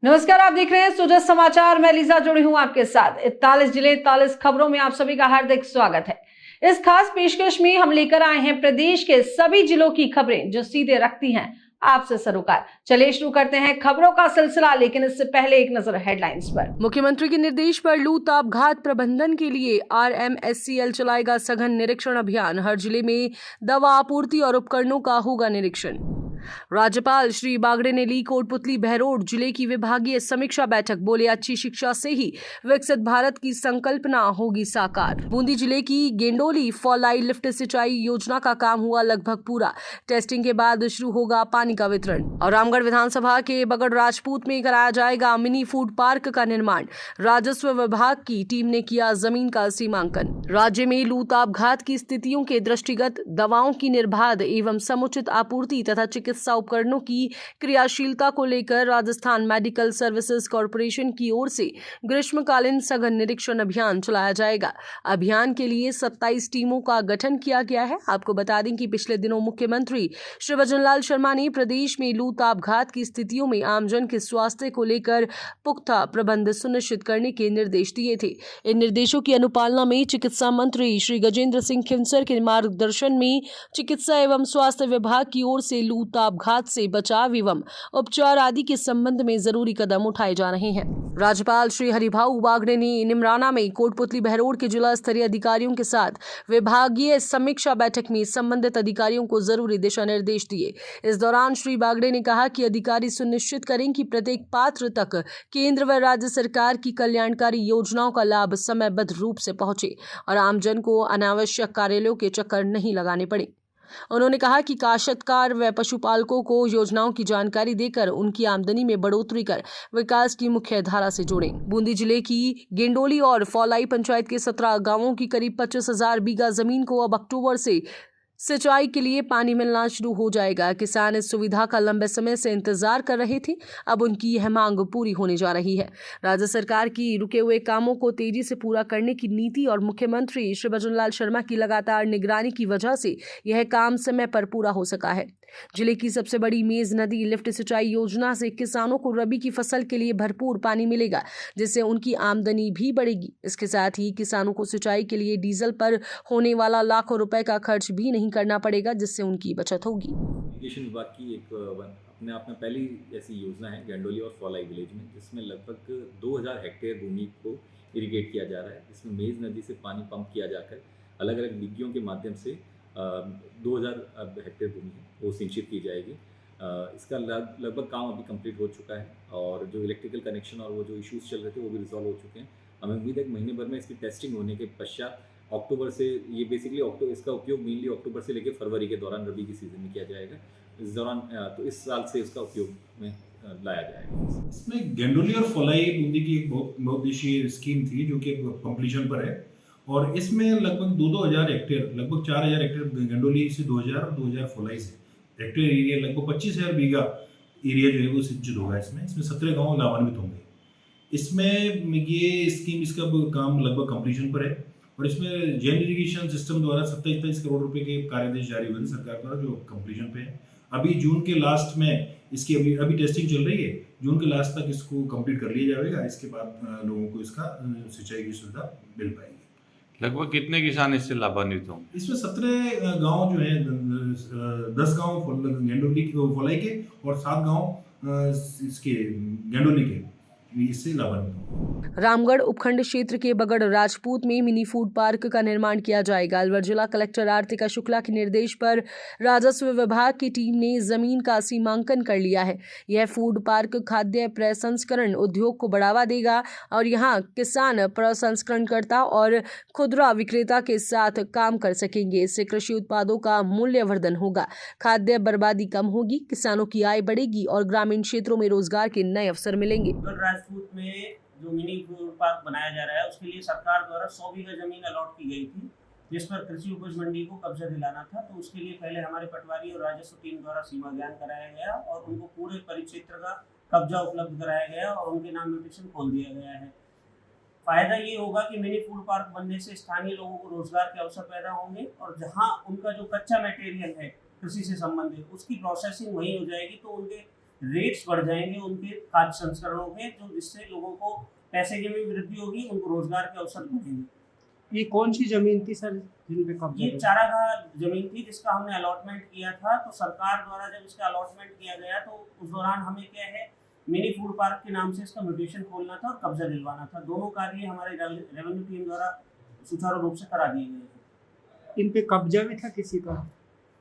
नमस्कार, आप देख रहे हैं सुजस समाचार। मैं लीजा जुड़ी हूं आपके साथ। 41 जिले 41 खबरों में आप सभी का हार्दिक स्वागत है। इस खास पेशकश में हम लेकर आए हैं प्रदेश के सभी जिलों की खबरें जो सीधे रखती हैं आपसे सरोकार। चलिए शुरू करते हैं खबरों का सिलसिला, लेकिन इससे पहले एक नजर हेडलाइंस पर। मुख्यमंत्री के निर्देश पर लू ताप घात प्रबंधन के लिए RMSCL चलाएगा सघन निरीक्षण अभियान। हर जिले में दवा आपूर्ति और उपकरणों का होगा निरीक्षण। राज्यपाल श्री बागड़े ने ली कोटपुतली बहरोड जिले की विभागीय समीक्षा बैठक। बोले, अच्छी शिक्षा से ही विकसित भारत की संकल्पना होगी साकार। बूंदी जिले की गेंडोली फॉलाई लिफ्ट सिंचाई योजना का काम हुआ लगभग पूरा। टेस्टिंग के बाद शुरू होगा पानी का वितरण। और रामगढ़ विधानसभा के बगड़ राजपूत में कराया जाएगा मिनी फूड पार्क का निर्माण। राजस्व विभाग की टीम ने किया जमीन का सीमांकन। राज्य में लू ताप घात की स्थितियों के दृष्टिगत दवाओं की निर्बाध एवं समुचित आपूर्ति तथा चिकित्सा उपकरणों की क्रियाशीलता को लेकर राजस्थान मेडिकल सर्विसेज कॉर्पोरेशन की ओर से ग्रीष्मकालीन सघन निरीक्षण अभियान चलाया जाएगा। अभियान के लिए 27 टीमों का गठन किया गया है। आपको बता दें कि पिछले दिनों मुख्यमंत्री श्री भजनलाल शर्मा ने प्रदेश में लू ताप घात की स्थितियों में आमजन के स्वास्थ्य को लेकर पुख्ता प्रबंध सुनिश्चित करने के निर्देश दिए थे। इन निर्देशों की अनुपालना में चिकित्सा मंत्री श्री गजेंद्र सिंह खिंसर के मार्गदर्शन में चिकित्सा एवं स्वास्थ्य विभाग की ओर से लू ताप घात से बचाव एवं उपचार आदि के संबंध में जरूरी कदम उठाए जा रहे हैं। राज्यपाल श्री हरिभाऊ बागड़े ने निमराना में कोटपुतली बहरोड के जिला स्तरीय अधिकारियों के साथ विभागीय समीक्षा बैठक में संबंधित अधिकारियों को जरूरी दिशा निर्देश दिए। इस दौरान श्री बागड़े ने कहा कि अधिकारी सुनिश्चित करें कि प्रत्येक पात्र तक केंद्र व राज्य सरकार की कल्याणकारी योजनाओं का लाभ समयबद्ध रूप से पहुंचे और आमजन को अनावश्यक कार्यालयों के चक्कर नहीं लगाने पड़े। उन्होंने कहा कि काश्तकार व पशुपालकों को योजनाओं की जानकारी देकर उनकी आमदनी में बढ़ोतरी कर विकास की मुख्य धारा से जोड़ें। बूंदी जिले की गेंडोली और फौलाई पंचायत के 17 गांवों की करीब 25,000 बीघा जमीन को अब अक्टूबर से सिंचाई के लिए पानी मिलना शुरू हो जाएगा। किसान इस सुविधा का लंबे समय से इंतजार कर रहे थे। अब उनकी यह मांग पूरी होने जा रही है। राज्य सरकार की रुके हुए कामों को तेजी से पूरा करने की नीति और मुख्यमंत्री श्री भजनलाल शर्मा की लगातार निगरानी की वजह से यह काम समय पर पूरा हो सका है। जिले की सबसे बड़ी मेज नदी लिफ्ट सिंचाई योजना से किसानों को रबी की फसल के लिए भरपूर पानी मिलेगा, जिससे उनकी आमदनी भी बढ़ेगी। इसके साथ ही किसानों को सिंचाई के लिए डीजल पर होने वाला लाखों रुपए का खर्च भी नहीं करना पड़ेगा, जिससे उनकी बचत होगी। इरिगेशन विभाग की एक अपने आप में पहली ऐसी योजना है गेंडोली और फौलाई विलेज में, जिसमें लगभग 2000 हेक्टेयर भूमि को इरिगेट किया जा रहा है। इसमें मेज नदी से पानी पंप किया जाकर अलग अलग डिग्गियों के माध्यम से 2000 हेक्टेयर भूमि है वो सिंचित की जाएगी। इसका लगभग काम अभी कंप्लीट हो चुका है और जो इलेक्ट्रिकल कनेक्शन और वो जो इश्यूज चल रहे थे वो भी रिजॉल्व हो चुके हैं। हमें उम्मीद है कि महीने भर में इसकी टेस्टिंग होने के पश्चात अक्टूबर से ये बेसिकली इसका उपयोग मेनली अक्टूबर से लेकर फरवरी के दौरान रबी की सीजन में किया जाएगा। इस दौरान तो इस साल से इसका उपयोग में लाया जाएगा। इसमें गेंडोली और फौलाई बूंदी की एक बहुत उद्देश्यीय स्कीम थी जो कि कंप्लीशन पर है और इसमें लगभग 2,000 हेक्टेयर, लगभग 4,000 हेक्टेयर गेंडोली से 2,000 और 2,000 फौलाई से हेक्टेयर एरिया, लगभग 25,000 बीघा एरिया जो है वो सिंचित होगा। इसमें 17 गाँव लाभान्वित होंगे। इसमें ये स्कीम, इसका काम लगभग कंप्लीशन पर है और इसमें जेन इरिगेशन सिस्टम द्वारा 27 करोड़ रुपए के कार्यादेश जारी हुए सरकार द्वारा, जो कंप्लीशन पे है। अभी जून के लास्ट में इसकी अभी टेस्टिंग चल रही है। जून के लास्ट तक इसको कंप्लीट कर लिया जाएगा। इसके बाद लोगों को इसका सिंचाई की सुविधा मिल पाएगी। लगभग कितने किसान इससे लाभान्वित होंगे? इसमें 17 गांव जो है, 10 गांव गेंडोली फौलाई के और 7 गांव इसके गेंडोली के, इससे लाभान्वित होंगे। रामगढ़ उपखंड क्षेत्र के बगड़ राजपूत में मिनी फूड पार्क का निर्माण किया जाएगा। अलवर जिला कलेक्टर आरतिका शुक्ला के निर्देश पर राजस्व विभाग की टीम ने जमीन का सीमांकन कर लिया है। यह फूड पार्क खाद्य प्रसंस्करण उद्योग को बढ़ावा देगा और यहां किसान प्रसंस्करणकर्ता और खुदरा विक्रेता के साथ काम कर सकेंगे। इससे कृषि उत्पादों का मूल्यवर्धन होगा, खाद्य बर्बादी कम होगी, किसानों की आय बढ़ेगी और ग्रामीण क्षेत्रों में रोजगार के नए अवसर मिलेंगे। राजपूत में जो मिनी फूड पार्क बनाया जा रहा है उसके लिए सरकार द्वारा 100 बीघा जमीन अलॉट की गई थी, जिस पर कृषि उपज मंडी को कब्जा दिलाना था। तो उसके लिए पहले हमारे पटवारी और राजस्व टीम द्वारा सीमा ज्ञान कराया गया और उनको पूरे परिक्षेत्र का कब्जा उपलब्ध कराया गया और उनके नाम म्यूटेशन खोल दिया गया है। फायदा ये होगा कि मिनी फूड पार्क बनने से स्थानीय लोगों को रोजगार के अवसर पैदा होंगे और जहाँ उनका जो कच्चा मटेरियल है कृषि से संबंधित, उसकी प्रोसेसिंग वहीं हो जाएगी, तो उनके रेट्स बढ़ जाएंगे उनके खाद्य संस्करणों के, जो जिससे लोगों को पैसे की भी वृद्धि होगी, उनको रोजगार के अवसर मिलेंगे। ये कौन सी जमीन थी सर जिन पे कब्जा ये हुआ? चारागाह जमीन थी जिसका हमने अलॉटमेंट किया था। तो सरकार द्वारा जब इसका अलॉटमेंट किया गया तो उस दौरान हमें क्या है, मिनी फूड पार्क के नाम से इसका म्यूटेशन खोलना था और कब्जा दिलवाना था। दोनों कार्य हमारे रेवेन्यू टीम द्वारा सुचारू रूप से करा दिए गए थे। इन पे कब्जा भी था किसी का?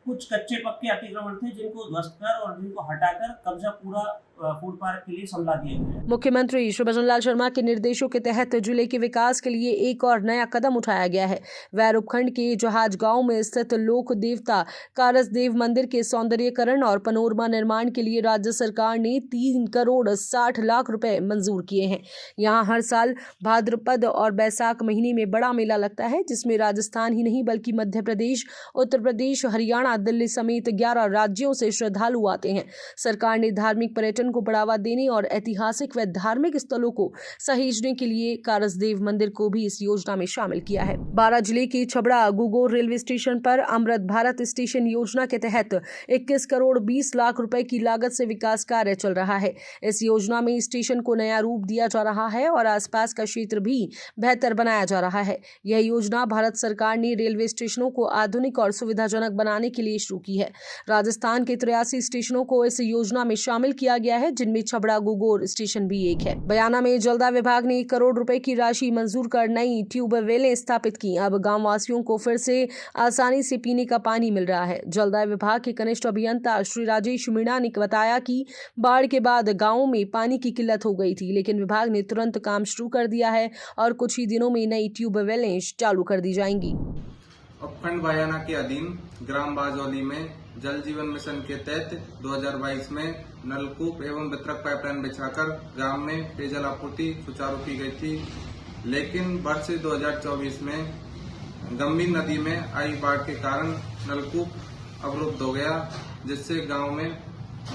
कुछ कच्चे पक्के अतिक्रमण थे जिनको ध्वस्त कर और जिनको हटाकर कब्जा पूरा फूड पार्क के लिए संभला दिया गया। मुख्यमंत्री श्री भजन लाल शर्मा के निर्देशों के तहत जिले के विकास के लिए एक और नया कदम उठाया गया है। वैर उपखंड के जहाज गांव में स्थित लोक देवता कारसदेव मंदिर के सौंदर्यीकरण और पनोरमा निर्माण के लिए राज्य सरकार ने 3 करोड़ 60 लाख रुपए मंजूर किए हैं। यहाँ हर साल भाद्रपद और बैसाख महीने में बड़ा मेला लगता है, जिसमें राजस्थान ही नहीं बल्कि मध्य प्रदेश, उत्तर प्रदेश, हरियाणा, दिल्ली समेत 11 राज्यों से श्रद्धालु आते हैं। सरकार ने धार्मिक पर्यटन को बढ़ावा देने और ऐतिहासिक व धार्मिक स्थलों को सहेजने के लिए कारसदेव मंदिर को भी इस योजना में शामिल किया है। बारां जिले के छबड़ा गुगोर रेलवे स्टेशन पर अमृत भारत स्टेशन योजना के तहत 21 करोड़ 20 लाख रुपए की लागत से विकास कार्य चल रहा है। इस योजना में स्टेशन को नया रूप दिया जा रहा है और आसपास का क्षेत्र भी बेहतर बनाया जा रहा है। यह योजना भारत सरकार ने रेलवे स्टेशनों को आधुनिक और सुविधाजनक बनाने के लिए शुरू की है। राजस्थान के 83 स्टेशनों को इस योजना में शामिल किया गया है, जिनमें छबड़ा गुगोर स्टेशन भी एक है। बयाना में जलदा विभाग ने 1 करोड़ रुपए की राशि मंजूर कर नई ट्यूबवेलें स्थापित की। अब गांव वासियों को फिर से आसानी से पीने का पानी मिल रहा है। जलदा विभाग के कनिष्ठ अभियंता श्री राजेश मीणा ने बताया कि बाढ़ के बाद गांवों में पानी की किल्लत हो गई थी, लेकिन विभाग ने तुरंत काम शुरू कर दिया है और कुछ ही दिनों में नई ट्यूबवेलें चालू कर दी जाएंगी। उपखंड बयाना के अधीन ग्राम बाजौली में जल जीवन मिशन के तहत 2022 में नलकूप एवं वितरक पाइपलाइन बिछाकर गांव में पेयजल आपूर्ति सुचारू की गई थी, लेकिन वर्ष 2024 में गंभीर नदी में आई बाढ़ के कारण नलकूप अवरुद्ध हो गया, जिससे गांव में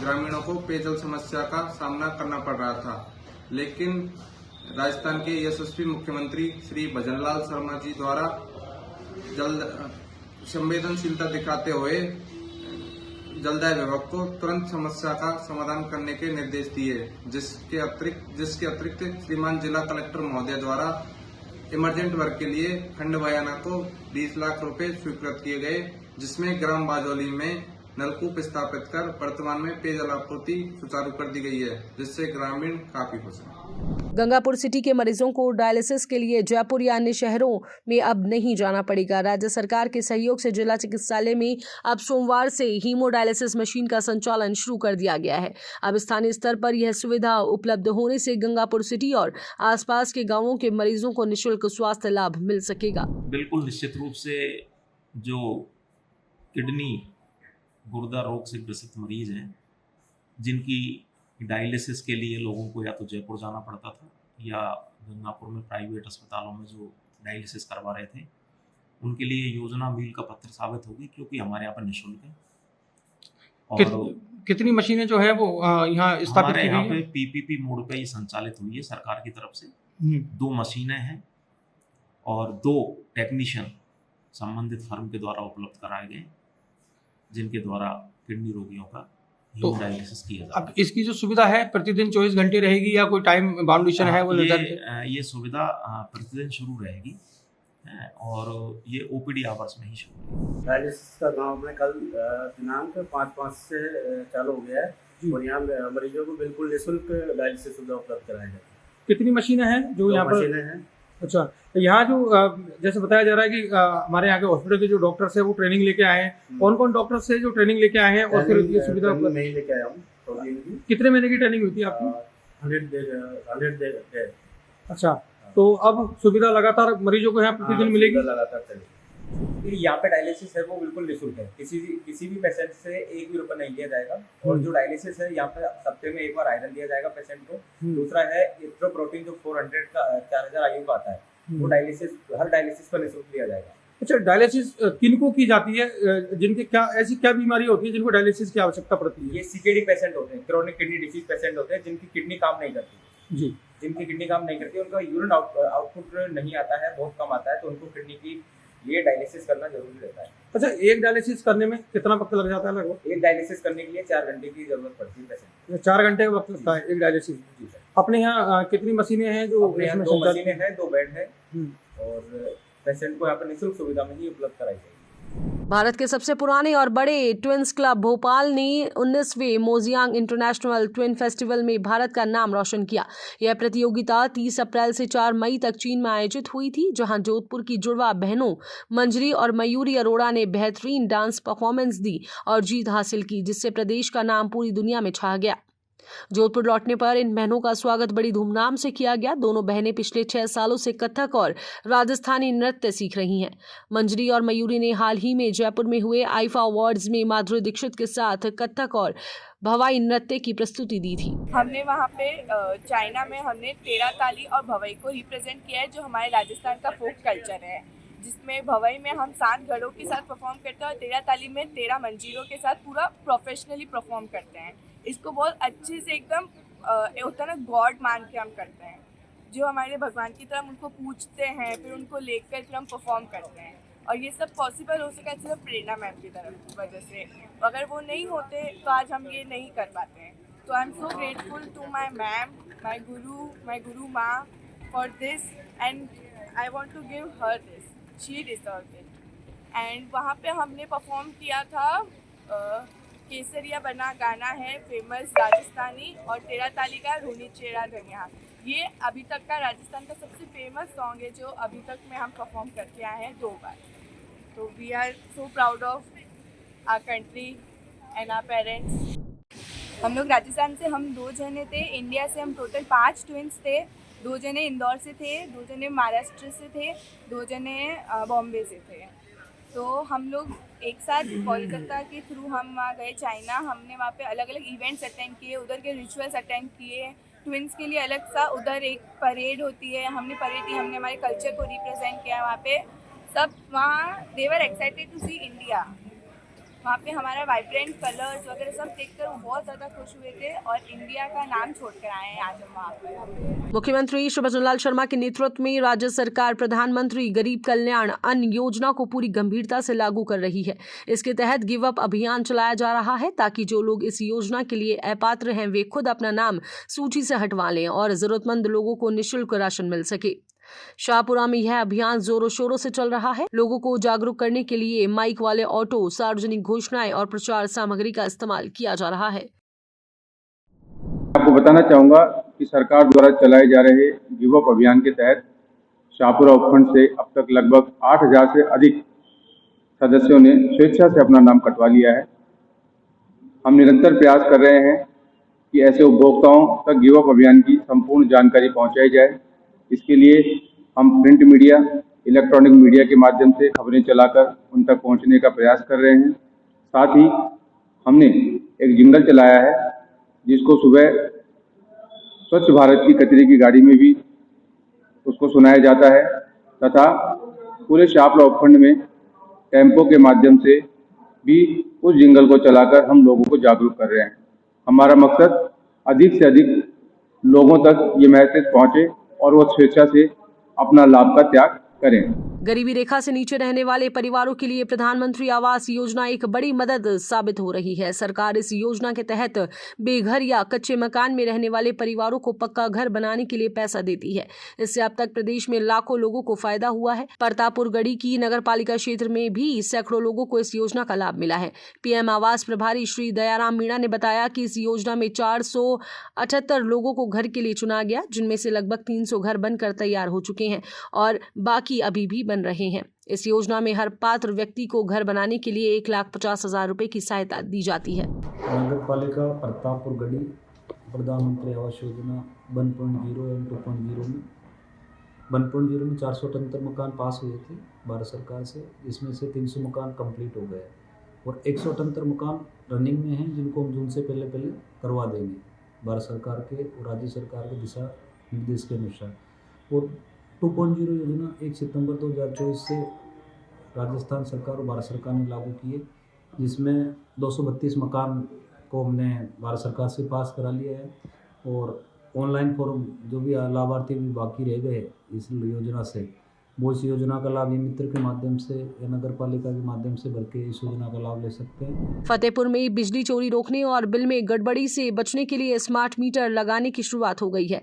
ग्रामीणों को पेयजल समस्या का सामना करना पड़ रहा था। लेकिन राजस्थान के यशस्वी मुख्यमंत्री श्री भजनलाल शर्मा जी द्वारा संवेदनशीलता दिखाते हुए जलदाय विभाग को तुरंत समस्या का समाधान करने के निर्देश दिए, जिसके अतिरिक्त श्रीमान जिला कलेक्टर महोदय द्वारा इमरजेंट वर्क के लिए खंड बयाना को 20 लाख रुपए स्वीकृत किए गए, जिसमें ग्राम बाजौली में नलकूप स्थापित कर वर्तमान में पेयजल आपूर्ति सुचारू कर दी गई है, जिससे ग्रामीण काफी खुश हैं। गंगापुर सिटी के मरीजों को डायलिसिस के लिए जयपुर या अन्य शहरों में अब नहीं जाना पड़ेगा। राज्य सरकार के सहयोग से जिला चिकित्सालय में अब सोमवार से हीमोडायलिसिस मशीन का संचालन शुरू कर दिया गया है। अब स्थानीय स्तर पर यह सुविधा उपलब्ध होने से गंगापुर सिटी और आसपास के गांवों के मरीजों को निःशुल्क स्वास्थ्य लाभ मिल सकेगा। बिल्कुल निश्चित रूप से जो किडनी गुर्दा रोग से ग्रसित मरीज हैं, जिनकी डायलिसिस के लिए लोगों को या तो जयपुर जाना पड़ता था या गंगापुर में प्राइवेट अस्पतालों में जो डायलिसिस करवा रहे थे, उनके लिए योजना मील का पत्थर साबित होगी, क्योंकि हमारे यहाँ पर निःशुल्क है। और कितनी मशीनें जो है वो यहाँ स्थापित की यहाँ गई पे हैं? पीपीपी मोड पे ये संचालित हुई है सरकार की तरफ से। 2 मशीनें हैं और 2 टेक्नीशियन संबंधित फर्म के द्वारा उपलब्ध कराए गए, जिनके द्वारा किडनी रोगियों का डायलिसिस किया जाता है। अब इसकी जो सुविधा है प्रतिदिन 24 घंटे रहेगी या कोई टाइम बाउंडेशन है वो निर्धारित है? ये सुविधा प्रतिदिन शुरू रहेगी और ये ओपीडी आवर्स में ही शुरू रहेगी। डायलिसिस का गांव में कल दिनांक 5/5 से चालू हो गया है और यहाँ मरीजों को बिल्कुल निःशुल्क डायलिसिस सुविधा उपलब्ध कराई जाती है। कितनी मशीनें हैं जो यहाँ पर? मशीनें हैं। अच्छा, तो यहाँ जो जैसे बताया जा रहा है कि हमारे यहाँ के हॉस्पिटल के जो डॉक्टर्स है वो ट्रेनिंग लेके आए हैं। कौन कौन डॉक्टर्स है जो ट्रेनिंग लेके आए हैं और फिर ये सुविधा उपलब्ध? मैं ही लेके आया हूँ। कितने महीने की ट्रेनिंग हुई थी आपकी? 100 डे। अच्छा, तो अब सुविधा लगातार मरीजों को यहाँ प्रतिदिन मिलेगी? लगातार चलेगी। यहाँ पे डायलिसिस है वो बिल्कुल निःशुल्क है। किसी भी पेशेंट से 1 भी रुपया नहीं लिया जाएगा। और जो डायलिसिस है यहाँ पे हफ्ते में 1 बार आयरन दिया जाएगा पेशेंट को। दूसरा है इरिथ्रोपोइटिन जो 400 का 4000 IU का आता है, वो डायलिसिस हर डायलिसिस पर निःशुल्क लिया जाएगा। अच्छा, डायलिसिस किनको की जाती है? जिनके ऐसी क्या बीमारी होती है जिनको डायलिसिस की आवश्यकता पड़ती है? ये CKD पेशेंट होते हैं, क्रोनिक किडनी डिसीज पेशेंट होते हैं, जिनकी किडनी काम नहीं करती। जिनकी किडनी काम नहीं करती, उनका यूरिन आउटपुट नहीं आता है, बहुत कम आता है, तो उनको किडनी की ये डायलिसिस करना जरूरी रहता है। अच्छा, एक डायलिसिस करने में कितना वक्त लग जाता है लगभग? एक डायलिसिस करने के लिए 4 घंटे की जरूरत पड़ती है पेशेंट। 4 घंटे का वक्त लगता है एक डायलिसिस। जी सर। अपने यहाँ कितनी मशीनें हैं जो अपने यहाँ इसमें 2 संचालित- मशीनें हैं, 2 बेड है हम्म। और पेशेंट को यहाँ पर निःशुल्क सुविधा में ही उपलब्ध कराई जाएगी। भारत के सबसे पुराने और बड़े ट्विंस क्लब भोपाल ने 19वें मोजियांग इंटरनेशनल ट्विन फेस्टिवल में भारत का नाम रोशन किया। यह प्रतियोगिता 30 अप्रैल से 4 मई तक चीन में आयोजित हुई थी, जहां जोधपुर की जुड़वा बहनों मंजरी और मयूरी अरोड़ा ने बेहतरीन डांस परफॉर्मेंस दी और जीत हासिल की, जिससे प्रदेश का नाम पूरी दुनिया में छा गया। जोधपुर लौटने पर इन बहनों का स्वागत बड़ी धूमधाम से किया गया। दोनों बहनें पिछले 6 सालों से कथक और राजस्थानी नृत्य सीख रही हैं। मंजरी और मयूरी ने हाल ही में जयपुर में हुए आईफा अवार्ड्स में माधुरी दीक्षित के साथ कथक और भवाई नृत्य की प्रस्तुति दी थी। हमने वहाँ पे चाइना में हमने 13 ताली और भवई को रिप्रेजेंट किया है, जो हमारे राजस्थान का फोक कल्चर है, जिसमें भवई में हम 7 घड़ों के साथ परफॉर्म करते हैं और 13 ताली में 13 मंजीरों के साथ पूरा प्रोफेशनली परफॉर्म करते हैं। इसको बहुत अच्छे से एकदम होता है ना, गॉड मान के हम करते हैं, जो हमारे भगवान की तरह उनको पूजते हैं, फिर उनको लेकर फिर हम परफॉर्म करते हैं। और ये सब पॉसिबल हो सका सिर्फ प्रेरणा मैम की तरफ वजह से। अगर वो नहीं होते तो आज हम ये नहीं कर पाते हैं। तो I am so grateful to my ma'am, my guru माँ for this, and I want to give her this, she deserve it. And वहाँ पे हमने परफॉर्म किया था केसरिया बना गाना है फेमस राजस्थानी, और 13 ताली का रूनी चेहरा धनिया। ये अभी तक का राजस्थान का सबसे फेमस सॉन्ग है, जो अभी तक में हम परफॉर्म करके आए हैं 2 बार। तो we are so proud of our country and our parents. हम लोग राजस्थान से हम 2 जने थे, इंडिया से हम टोटल 5 ट्विंस थे। 2 जने इंदौर से थे, 2 जने महाराष्ट्र से थे, 2 जने बॉम्बे से थे। तो हम लोग एक साथ कोलकाता के थ्रू हम वहाँ गए चाइना। हमने वहाँ पे अलग अलग इवेंट्स अटेंड किए, उधर के रिचुअल्स अटेंड किए। ट्विंस के लिए अलग सा उधर एक परेड होती है, हमने परेड की, हमने हमारे कल्चर को रिप्रेजेंट किया वहाँ पे। सब वहाँ they were excited to see India. वहाँ पे हमारा वाइब्रेंट कलर्स वगैरह सब देखकर वो बहुत ज़्यादा खुश हुए थे, और इंडिया का नाम छोड़कर आए हैं आज हम वहाँ पर। मुख्यमंत्री श्री भजनलाल शर्मा के नेतृत्व में राज्य सरकार प्रधानमंत्री गरीब कल्याण अन्न योजना को पूरी गंभीरता से लागू कर रही है। इसके तहत गिव अप अभियान चलाया जा रहा है, ताकि जो लोग इस योजना के लिए अपात्र हैं वे खुद अपना नाम सूची से हटवा लें और जरूरतमंद लोगों को निःशुल्क राशन मिल सके। शाहपुरा में यह अभियान जोरों शोरों से चल रहा है। लोगों को जागरूक करने के लिए माइक वाले ऑटो, सार्वजनिक घोषणाएं और प्रचार सामग्री का इस्तेमाल किया जा रहा है। आपको बताना चाहूँगा कि सरकार द्वारा चलाए जा रहे गिव अप अभियान के तहत शाहपुरा उपखंड से अब तक लगभग 8000 से अधिक सदस्यों ने स्वेच्छा से अपना नाम कटवा लिया है। हम निरंतर प्रयास कर रहे हैं कि ऐसे उपभोक्ताओं तक गिव अप अभियान की संपूर्ण जानकारी पहुँचाई जाए। इसके लिए हम प्रिंट मीडिया, इलेक्ट्रॉनिक मीडिया के माध्यम से खबरें चलाकर उन तक पहुंचने का प्रयास कर रहे हैं। साथ ही हमने एक जिंगल चलाया है, जिसको सुबह स्वच्छ भारत की कचरे की गाड़ी में भी उसको सुनाया जाता है, तथा पूरे शाहपुरा उपखंड में टेम्पो के माध्यम से भी उस जिंगल को चलाकर हम लोगों को जागरूक कर रहे हैं। हमारा मकसद अधिक से अधिक लोगों तक ये मैसेज पहुंचे और वो स्वेच्छा से अपना लाभ का त्याग करें। गरीबी रेखा से नीचे रहने वाले परिवारों के लिए प्रधानमंत्री आवास योजना एक बड़ी मदद साबित हो रही है। सरकार इस योजना के तहत बेघर या कच्चे मकान में रहने वाले परिवारों को पक्का घर बनाने के लिए पैसा देती है। इससे अब तक प्रदेश में लाखों लोगों को फायदा हुआ है। प्रतापपुरगढ़ी की नगरपालिका क्षेत्र में भी सैकड़ों लोगों को इस योजना का लाभ मिला है। पीएम आवास प्रभारी श्री दयाराम मीणा ने बताया कि इस योजना में 478 लोगों को घर के लिए चुना गया, जिनमें से लगभग 300 घर बनकर तैयार हो चुके हैं और बाकी अभी भी बन रहे हैं। इस योजना में हर पात्र व्यक्ति को घर बनाने के लिए 1,50,000 रुपए की सहायता दी जाती है। नगरपालिका प्रतापपुरगढ़ी प्रधानमंत्री आवास योजना 1.0 एवं 2.0 में 1.0 में 478 मकान पास हुए थे भारत सरकार से, जिसमें से 300 मकान कंप्लीट हो गए और 178 मकान रनिंग में हैं, जिनको हम जून से पहले करवा देंगे भारत सरकार के और राज्य सरकार के दिशा निर्देश के अनुसार। और 2.0 योजना 1 सितंबर 2024 से राजस्थान सरकार और भारत सरकार ने लागू की है, जिसमें 232 मकान को हमने भारत सरकार से पास करा लिया है और ऑनलाइन फॉर्म जो भी लाभार्थी भी बाकी रह गए इस योजना से वो इस योजना का लाभ ई मित्र के माध्यम से या नगर पालिका के माध्यम से भर के इस योजना का लाभ ले सकते हैं। फतेहपुर में बिजली चोरी रोकने और बिल में गड़बड़ी से बचने के लिए स्मार्ट मीटर लगाने की शुरुआत हो गई है।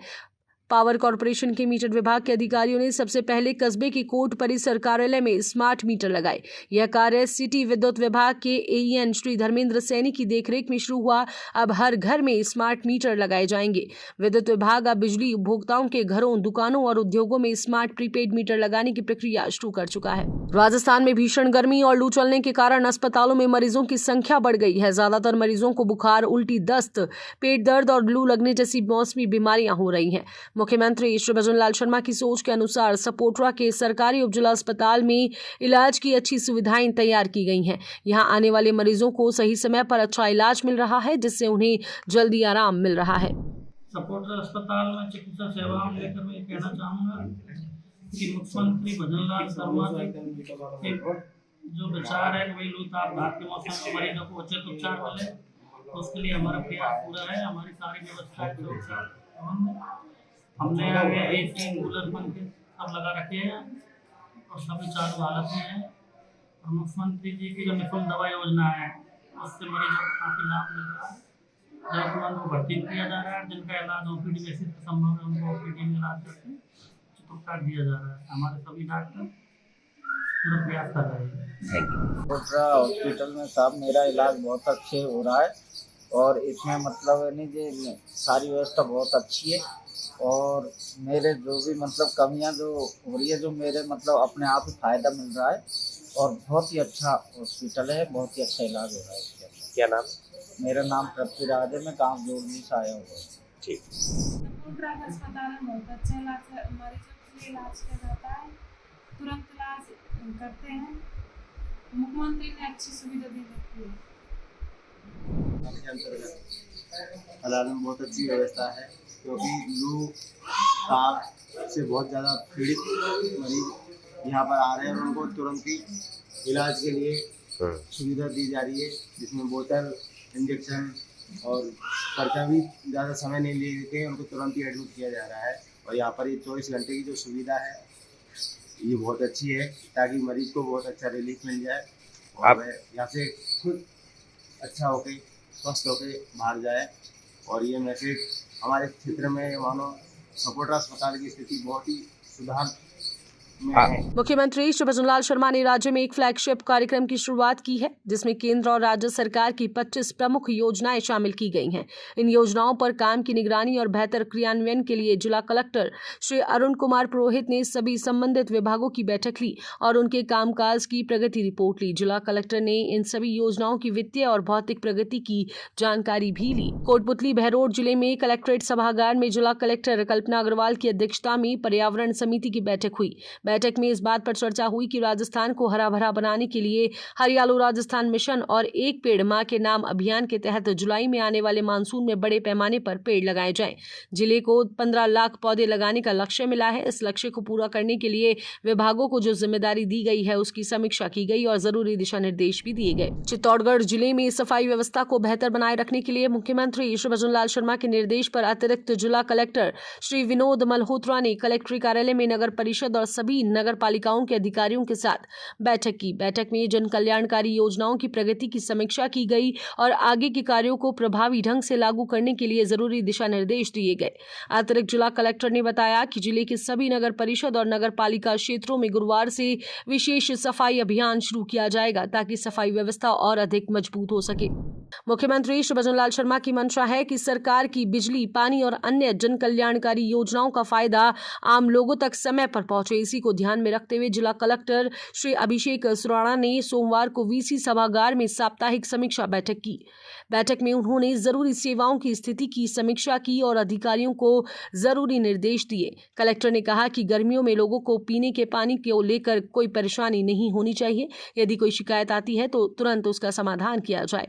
पावर कॉर्पोरेशन के मीटर विभाग के अधिकारियों ने सबसे पहले कस्बे के कोर्ट परिसर कार्यालय में स्मार्ट मीटर लगाए। यह कार्य सिटी विद्युत विभाग के एईएन श्री धर्मेंद्र सैनी की देखरेख में शुरू हुआ। अब हर घर में स्मार्ट मीटर लगाए जाएंगे। विद्युत विभाग अब बिजली उपभोक्ताओं के घरों, दुकानों और उद्योगों में स्मार्ट प्रीपेड मीटर लगाने की प्रक्रिया शुरू कर चुका है। राजस्थान में भीषण गर्मी और लू चलने के कारण अस्पतालों में मरीजों की संख्या बढ़ गई है। ज्यादातर मरीजों को बुखार, उल्टी, दस्त, पेट दर्द और लू लगने जैसी मौसमी बीमारियां हो रही हैं। मुख्यमंत्री श्री भजन लाल शर्मा की सोच के अनुसार सपोट्रा के सरकारी उपजिला अस्पताल में इलाज की अच्छी सुविधाएं तैयार की गई हैं। यहां आने वाले मरीजों को सही समय पर अच्छा इलाज मिल रहा है, जिससे उन्हें जल्दी आराम मिल रहा है। सपोट्रा अस्पताल में चिकित्सा सेवाओं लेकर मैं कहना चाहूँगा कि मुख्यमंत्री भजन लाल शर्मा के जो विचार है वही लू ताप घात के मौसम में मरीजों को उचित उपचार मिले, तो उसके लिए हमारा प्रयास पूरा है। हमारी सारी व्यवस्थाएं हमने आगे एसी, कूलर, पंखे सब लगा रखे हैं और सभी चालू हालत में है। और मुख्यमंत्री जी की जो निःशुल्क दवा योजना है उससे मरीजों को काफ़ी लाभ मिल रहा है। जरूरतमंद को भर्ती किया जा रहा है, जिनका इलाज ओपीडी बेसिस पर संभव है उनको ओपीडी में इलाज करके उपचार दिया जा रहा है। हमारे सभी डॉक्टर पूरा प्रयास कर रहे हैं। सपोट्रा हॉस्पिटल में साहब मेरा इलाज बहुत अच्छे हो रहा है और इसमें मतलब नहीं जी सारी व्यवस्था बहुत अच्छी है और मेरे जो भी मतलब कमियां जो हो रही है, जो मेरे मतलब अपने आप ही फायदा मिल रहा है और बहुत ही अच्छा हॉस्पिटल है, बहुत ही अच्छा इलाज हो रहा है इसके अंदर। क्या नाम? मेरा नाम पृथ्वीराज है, मैं गाँव जोड़नी से आया हुआ। ठीक। अस्पताल में बहुत अच्छा इलाज मरीजों के लिए इलाज किया जाता है, तुरंत इलाज करते हैं। मुख्यमंत्री ने अच्छी सुविधा दी है। अस्पताल में बहुत अच्छी व्यवस्था है क्योंकि लू ताप से बहुत ज़्यादा पीड़ित मरीज यहाँ पर आ रहे हैं और उनको तुरंत ही इलाज के लिए सुविधा दी जा रही है, जिसमें बोतल, इंजेक्शन और खर्चा भी ज़्यादा समय नहीं लेते, उनको तुरंत ही एडमिट किया जा रहा है। और यहाँ पर ये 24 घंटे की जो सुविधा है ये बहुत अच्छी है ताकि मरीज को बहुत अच्छा रिलीफ मिल जाए और यहाँ से खुद अच्छा होके स्वस्थ होके बाहर जाए। और ये मैसेज हमारे क्षेत्र में मानो सपोट्रा अस्पताल की स्थिति बहुत ही सुधार मुख्यमंत्री श्री भजन लाल शर्मा ने राज्य में एक फ्लैगशिप कार्यक्रम की शुरुआत की है, जिसमें केंद्र और राज्य सरकार की 25 प्रमुख योजनाएं शामिल की गई हैं। इन योजनाओं पर काम की निगरानी और बेहतर क्रियान्वयन के लिए जिला कलेक्टर श्री अरुण कुमार पुरोहित ने सभी संबंधित विभागों की बैठक ली और उनके कामकाज की प्रगति रिपोर्ट ली। जिला कलेक्टर ने इन सभी योजनाओं की वित्तीय और भौतिक प्रगति की जानकारी भी ली। कोटपुतली बहरोड जिले में कलेक्ट्रेट सभागार में जिला कलेक्टर कल्पना अग्रवाल की अध्यक्षता में पर्यावरण समिति की बैठक हुई। बैठक में इस बात पर चर्चा हुई कि राजस्थान को हरा भरा बनाने के लिए हरियालो राजस्थान मिशन और एक पेड़ मां के नाम अभियान के तहत जुलाई में आने वाले मानसून में बड़े पैमाने पर पेड़ लगाए जाएं। जिले को 15 लाख पौधे लगाने का लक्ष्य मिला है। इस लक्ष्य को पूरा करने के लिए विभागों को जो जिम्मेदारी दी गई है उसकी समीक्षा की गई और जरूरी दिशा निर्देश भी दिए गए। चित्तौड़गढ़ जिले में सफाई व्यवस्था को बेहतर बनाए रखने के लिए मुख्यमंत्री श्री भजन लाल शर्मा के निर्देश पर अतिरिक्त जिला कलेक्टर श्री विनोद मल्होत्रा ने कलेक्ट्री कार्यालय में नगर परिषद और सभी नगर पालिकाओं के अधिकारियों के साथ बैठक की। बैठक में जन कल्याणकारी योजनाओं की प्रगति की समीक्षा की गई और आगे के कार्यों को प्रभावी ढंग से लागू करने के लिए जरूरी दिशा निर्देश दिए गए। अतिरिक्त जिला कलेक्टर ने बताया कि जिले के सभी नगर परिषद और नगर पालिका क्षेत्रों में गुरुवार से विशेष सफाई अभियान शुरू किया जाएगा ताकि सफाई व्यवस्था और अधिक मजबूत हो सके। मुख्यमंत्री श्री भजन लाल शर्मा की मंशा है कि सरकार की बिजली, पानी और अन्य जन कल्याणकारी योजनाओं का फायदा आम लोगों तक समय पर पहुंचे। इसी को ध्यान में रखते हुए जिला कलेक्टर श्री अभिषेक सुराणा ने सोमवार को वीसी सभागार में साप्ताहिक समीक्षा बैठक की। बैठक में उन्होंने जरूरी सेवाओं की स्थिति की समीक्षा की और अधिकारियों को जरूरी निर्देश दिए। कलेक्टर ने कहा कि गर्मियों में लोगों को पीने के पानी को लेकर कोई परेशानी नहीं होनी चाहिए। यदि कोई शिकायत आती है तो तुरंत उसका समाधान किया जाए।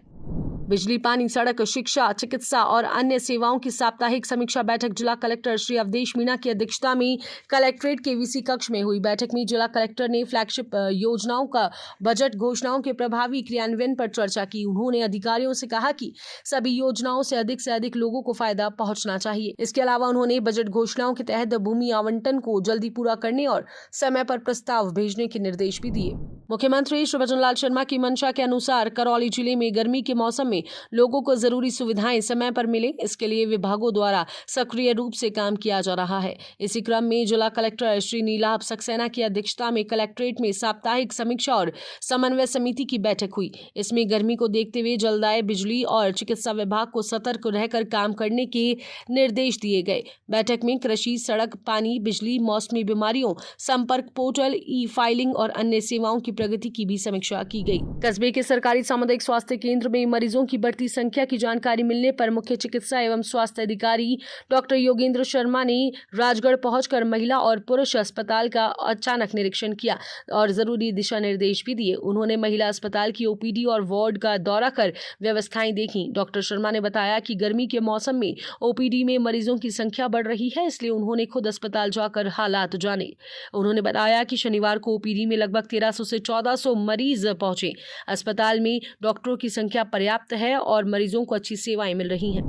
बिजली, पानी, सड़क, शिक्षा, चिकित्सा और अन्य सेवाओं की साप्ताहिक समीक्षा बैठक जिला कलेक्टर श्री अवधेश मीणा की अध्यक्षता में कलेक्ट्रेट के वीसी कक्ष में हुई। बैठक में जिला कलेक्टर ने फ्लैगशिप योजनाओं का बजट घोषणाओं के प्रभावी क्रियान्वयन पर चर्चा की। उन्होंने अधिकारियों से कहा कि सभी योजनाओं से अधिक लोगों को फायदा पहुंचना चाहिए। इसके अलावा उन्होंने बजट घोषणाओं के तहत भूमि आवंटन को जल्दी पूरा करने और समय पर प्रस्ताव भेजने के निर्देश भी दिए। मुख्यमंत्री श्री भजन लाल शर्मा की मंशा के अनुसार करौली जिले में गर्मी के मौसम में लोगों को जरूरी सुविधाएं समय पर मिले, इसके लिए विभागों द्वारा सक्रिय रूप से काम किया जा रहा है। इसी क्रम में जिला कलेक्टर श्री नीलाभ सक्सेना की अध्यक्षता में कलेक्ट्रेट में साप्ताहिक समीक्षा और समन्वय समिति की बैठक हुई। इसमें गर्मी को देखते हुए जलदाय, बिजली और चिकित्सा विभाग को सतर्क रहकर काम करने के निर्देश दिए गए। बैठक में कृषि, सड़क, पानी, बिजली, मौसमी बीमारियों, संपर्क पोर्टल, ई फाइलिंग और अन्य सेवाओं की प्रगति की भी समीक्षा की गई। कस्बे के सरकारी सामुदायिक स्वास्थ्य केंद्र में मरीजों की बढ़ती संख्या की जानकारी मिलने पर मुख्य चिकित्सा एवं स्वास्थ्य अधिकारी डॉक्टर योगेंद्र शर्मा ने राजगढ़ पहुंचकर महिला और पुरुष अस्पताल का अचानक निरीक्षण किया और जरूरी दिशा निर्देश भी दिए। उन्होंने महिला अस्पताल की ओपीडी और वार्ड का दौरा कर व्यवस्थाएं देखी। डॉक्टर शर्मा ने बताया कि गर्मी के मौसम में ओपीडी में मरीजों की संख्या बढ़ रही है, इसलिए उन्होंने खुद अस्पताल जाकर हालात जाने। उन्होंने बताया कि शनिवार को ओपीडी में लगभग 1300 से 1400 मरीज पहुंचे। अस्पताल में डॉक्टरों की संख्या पर्याप्त है और मरीजों को अच्छी सेवाएं मिल रही हैं।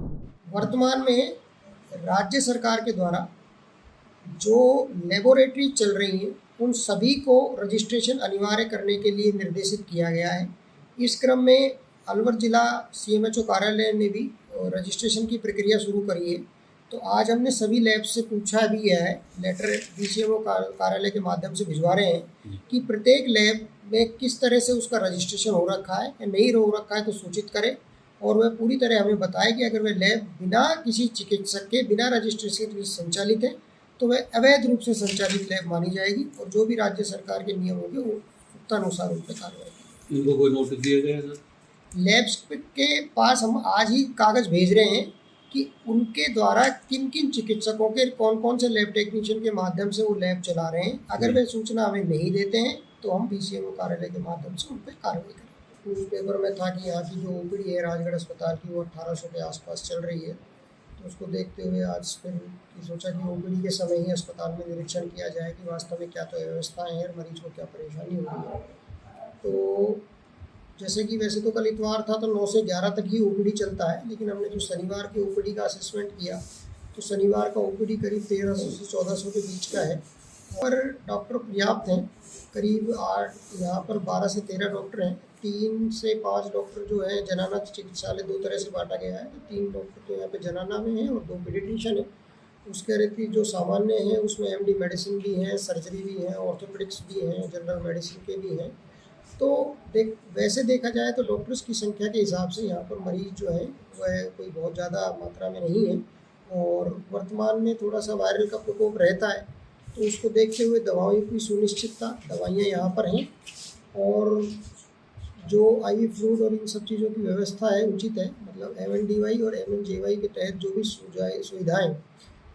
वर्तमान में राज्य सरकार के द्वारा जो लेबोरेटरी चल रही हैं उन सभी को रजिस्ट्रेशन अनिवार्य करने के लिए निर्देशित किया गया है। इस क्रम में अलवर जिला सीएमएचओ कार्यालय ने भी रजिस्ट्रेशन की प्रक्रिया शुरू करी है। तो आज हमने सभी लैब से पूछा भी है, लेटर डीसीएमओ कार्यालय के माध्यम से भिजवा रहे हैं कि प्रत्येक लैब में किस तरह से उसका रजिस्ट्रेशन हो रखा है या नहीं हो रखा है तो सूचित करें और वह पूरी तरह हमें बताए कि अगर वह लैब बिना किसी चिकित्सक के बिना रजिस्ट्रेशन के संचालित है तो वह अवैध रूप से संचालित लैब मानी जाएगी और जो भी राज्य सरकार के नियम होंगे वो उत्तरानुसार उन पर कार्रवाई। इनको कोई नोटिस दिया गया है? लैब्स के पास हम आज ही कागज़ भेज रहे हैं कि उनके द्वारा किन किन चिकित्सकों के कौन कौन से लैब टेक्नीशियन के माध्यम से वो लैब चला रहे हैं। अगर वे सूचना हमें नहीं देते हैं तो हम बीसीएमओ कार्यालय के माध्यम से उन पर कार्रवाई करें। न्यूज़पेपर में था कि यहाँ की जो ओपीडी है राजगढ़ अस्पताल की वो 1800 के आसपास चल रही है, तो उसको देखते हुए आज फिर सोचा कि ओपीडी के समय ही अस्पताल में निरीक्षण किया जाए कि वास्तव में क्या तो व्यवस्थाएँ हैं और मरीज को क्या परेशानी हो रही है। तो जैसे कि वैसे तो कल इतवार था तो 9 से 11 तक ही ओपीडी चलता है, लेकिन हमने जो शनिवार के ओपीडी का असेसमेंट किया तो शनिवार का ओपीडी करीब 1300 से 1400 के बीच का है और डॉक्टर पर्याप्त हैं। करीब 8 यहाँ पर 12 से 13 डॉक्टर हैं। 3 से 5 डॉक्टर जो है जनाना चिकित्सालय 2 तरह से बांटा गया है, 3 डॉक्टर तो यहाँ पे जनाना में हैं और 2 पीडियाट्रिशियन है। उसके अतिरिक्त जो सामान्य है उसमें एमडी मेडिसिन भी है, सर्जरी भी है, ऑर्थोपेडिक्स भी हैं, जनरल मेडिसिन के भी हैं। तो वैसे देखा जाए तो डॉक्टर्स की संख्या के हिसाब से यहाँ पर मरीज जो है वह कोई बहुत ज़्यादा मात्रा में नहीं है और वर्तमान में थोड़ा सा वायरल का प्रकोप रहता है, तो उसको देखते हुए दवाओं की सुनिश्चितता, दवाइयाँ यहाँ पर हैं और जो IV फ्लूइड और इन सब चीज़ों की व्यवस्था है उचित है। मतलब MNDY और MNJY के तहत जो भी सुविधाएँ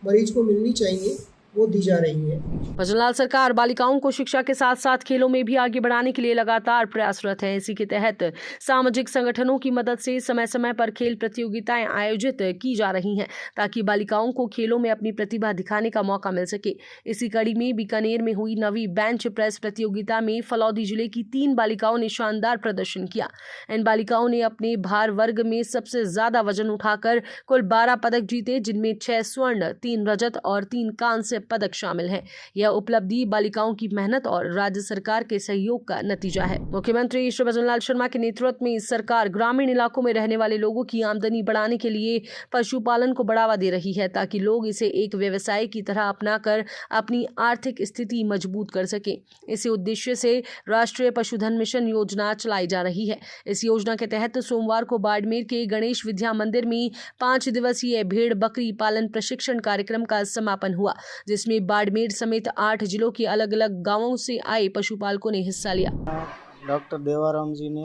मरीज को मिलनी चाहिए वो दी जा रही है। भजनलाल सरकार बालिकाओं को शिक्षा के साथ साथ खेलों में भी आगे बढ़ाने के लिए लगातार प्रयासरत है। इसी के तहत सामाजिक संगठनों की मदद से समय समय पर खेल प्रतियोगिताएं आयोजित की जा रही हैं ताकि बालिकाओं को खेलों में अपनी प्रतिभा दिखाने का मौका मिल सके। इसी कड़ी में बीकानेर में हुई नवी बेंच प्रेस प्रतियोगिता में फलौदी जिले की 3 बालिकाओं ने शानदार प्रदर्शन किया। इन बालिकाओं ने अपने भार वर्ग में सबसे ज्यादा वजन उठाकर कुल 12 पदक जीते, जिनमें 6 स्वर्ण, 3 रजत और 3 कांस्य पदक शामिल हैं। यह उपलब्धि बालिकाओं की मेहनत और राज्य सरकार के सहयोग का नतीजा है। मुख्यमंत्री श्री भजन लाल शर्मा के नेतृत्व में सरकार ग्रामीण इलाकों में रहने वाले लोगों की आमदनी बढ़ाने के लिए पशुपालन को बढ़ावा दे रही है ताकि लोग इसे एक व्यवसाय की तरह अपनाकर अपनी आर्थिक स्थिति मजबूत कर सकें। इसी उद्देश्य से राष्ट्रीय पशुधन मिशन योजना चलाई जा रही है। इस योजना के तहत सोमवार को बाड़मेर के गणेश विद्या मंदिर में 5 दिवसीय भेड़ बकरी पालन प्रशिक्षण कार्यक्रम का समापन हुआ, जिसमें बाड़मेर समेत 8 जिलों के अलग अलग गांवों से आए पशुपालकों ने हिस्सा लिया। डॉक्टर देवाराम जी ने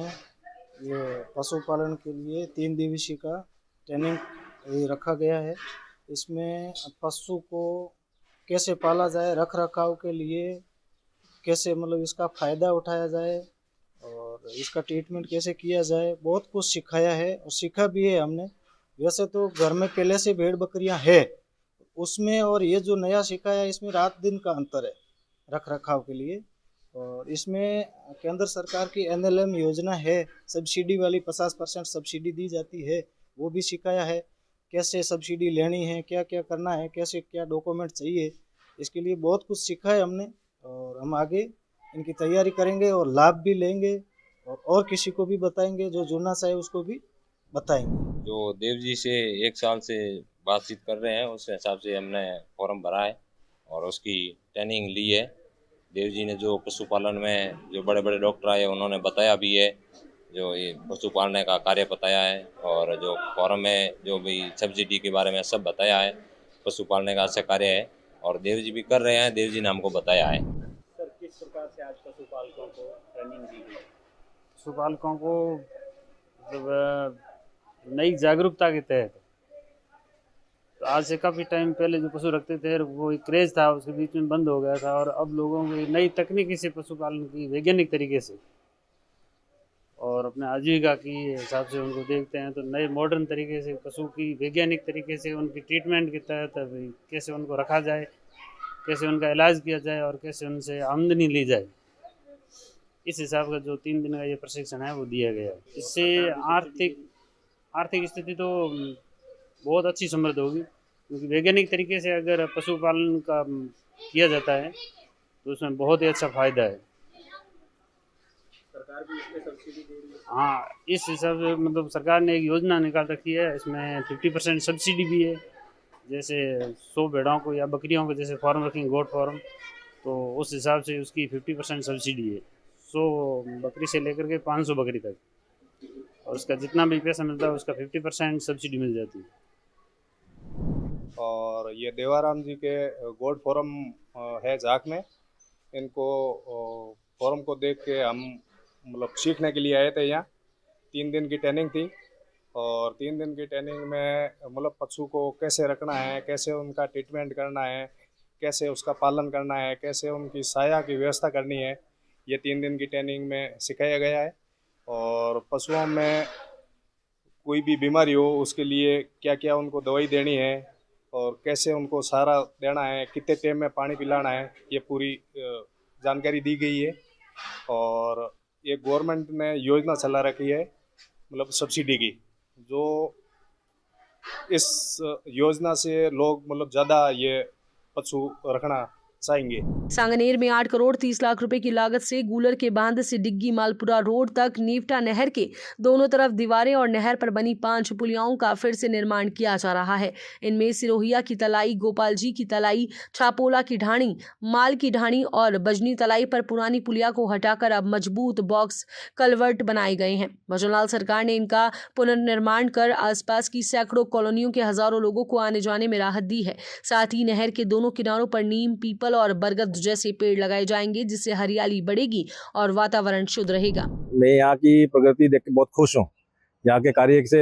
ये पशुपालन के लिए 3 दिवसीय का ट्रेनिंग रखा गया है। इसमें पशु को कैसे पाला जाए, रख रखाव के लिए कैसे मतलब इसका फ़ायदा उठाया जाए और और इसका ट्रीटमेंट कैसे किया जाए बहुत कुछ सिखाया है और सीखा भी है हमने। वैसे तो घर में पहले से भेड़ बकरियां है उसमें, और ये जो नया सिखाया इसमें रात दिन का अंतर है रख रखाव के लिए। और इसमें केंद्र सरकार की NLM योजना है, सब्सिडी वाली 50% सब्सिडी दी जाती है, वो भी सिखाया है कैसे सब्सिडी लेनी है, क्या क्या करना है, कैसे क्या डॉक्यूमेंट चाहिए, इसके लिए बहुत कुछ सीखा है हमने। और हम आगे इनकी तैयारी करेंगे और लाभ भी लेंगे और किसी को भी बताएंगे, जो जुड़ना चाहे उसको भी बताएंगे। जो देव जी से 1 साल से बातचीत कर रहे हैं उस हिसाब से हमने फॉर्म भरा है और उसकी ट्रेनिंग ली है। देव जी ने जो पशुपालन में जो बड़े बड़े डॉक्टर आए उन्होंने बताया भी है, जो ये पशु पालने का कार्य बताया है, और जो फॉर्म में जो भी सब्सिडी के बारे में सब बताया है। पशु पालने का अच्छा कार्य है और देव जी भी कर रहे हैं, देव जी ने हमको बताया है। सर किस प्रकार से आज पशुपालकों को ट्रेनिंग दी गई? पशुपालकों को मतलब नई जागरूकता के तहत, तो आज से काफ़ी टाइम पहले जो पशु रखते थे वो एक क्रेज़ था, उसके बीच में बंद हो गया था, और अब लोगों को नई तकनीकी से पशुपालन की वैज्ञानिक तरीके से और अपने आजीविका की हिसाब से उनको देखते हैं, तो नए मॉडर्न तरीके से पशु की वैज्ञानिक तरीके से उनकी ट्रीटमेंट के तहत कैसे उनको रखा जाए, कैसे उनका इलाज किया जाए और कैसे उनसे आमदनी ली जाए, इस हिसाब का जो 3 दिन का ये प्रशिक्षण है वो दिया गया। इससे आर्थिक स्थिति तो बहुत अच्छी समृद्ध होगी, क्योंकि वैज्ञानिक तरीके से अगर पशुपालन का किया जाता है तो उसमें बहुत ही अच्छा फ़ायदा है। सरकार भी इसमें सब्सिडी दे रही है? हाँ, इस हिसाब से मतलब सरकार ने एक योजना निकाल रखी है, इसमें 50% सब्सिडी भी है। जैसे 100 भेड़ों को या बकरियों को जैसे फार्म रखेंगे, गोट फार्म, तो उस हिसाब से उसकी 50% सब्सिडी है, 100 बकरी से लेकर के 500 बकरी तक, और उसका जितना भी पैसा मिलता है उसका 50% सब्सिडी मिल जाती है। और ये देवाराम जी के गोड फोरम है झाक में, इनको फोरम को देख के हम मतलब सीखने के लिए आए थे। यहाँ 3 दिन की ट्रेनिंग थी और 3 दिन की ट्रेनिंग में मतलब पशु को कैसे रखना है, कैसे उनका ट्रीटमेंट करना है, कैसे उसका पालन करना है, कैसे उनकी साया की व्यवस्था करनी है, ये 3 दिन की ट्रेनिंग में सिखाया गया है। और पशुओं में कोई भी बीमारी हो उसके लिए क्या क्या उनको दवाई देनी है और कैसे उनको सहारा देना है, कितने टाइम में पानी पिलाना है, ये पूरी जानकारी दी गई है। और ये गवर्नमेंट ने योजना चला रखी है मतलब सब्सिडी की, जो इस योजना से लोग मतलब ज़्यादा ये पशु रखना चाहेंगे। सांगनेर में 8 करोड़ 30 लाख रुपए की लागत से गूलर के बांध से डिग्गी मालपुरा रोड तक नीवटा नहर के दोनों तरफ दीवारें और नहर पर बनी 5 पुलियाओं का फिर से निर्माण किया जा रहा है। इनमें सिरोहिया की तलाई, गोपाल जी की तलाई, छापोला की ढाणी, माल की ढाणी और बजनी तलाई पर पुरानी पुलिया को हटाकर अब मजबूत बॉक्स कलवर्ट बनाए गए हैं। भजनलाल सरकार ने इनका पुनर्निर्माण कर आसपास की सैकड़ों कॉलोनियों के हजारों लोगों को आने जाने में राहत दी है। साथ ही नहर के दोनों किनारों पर नीम, पीपल और बरगद जैसे पेड़ लगाए जाएंगे, जिससे हरियाली बढ़ेगी और वातावरण शुद्ध रहेगा। मैं यहाँ की प्रगति देख के बहुत खुश हूँ। यहाँ के कार्य से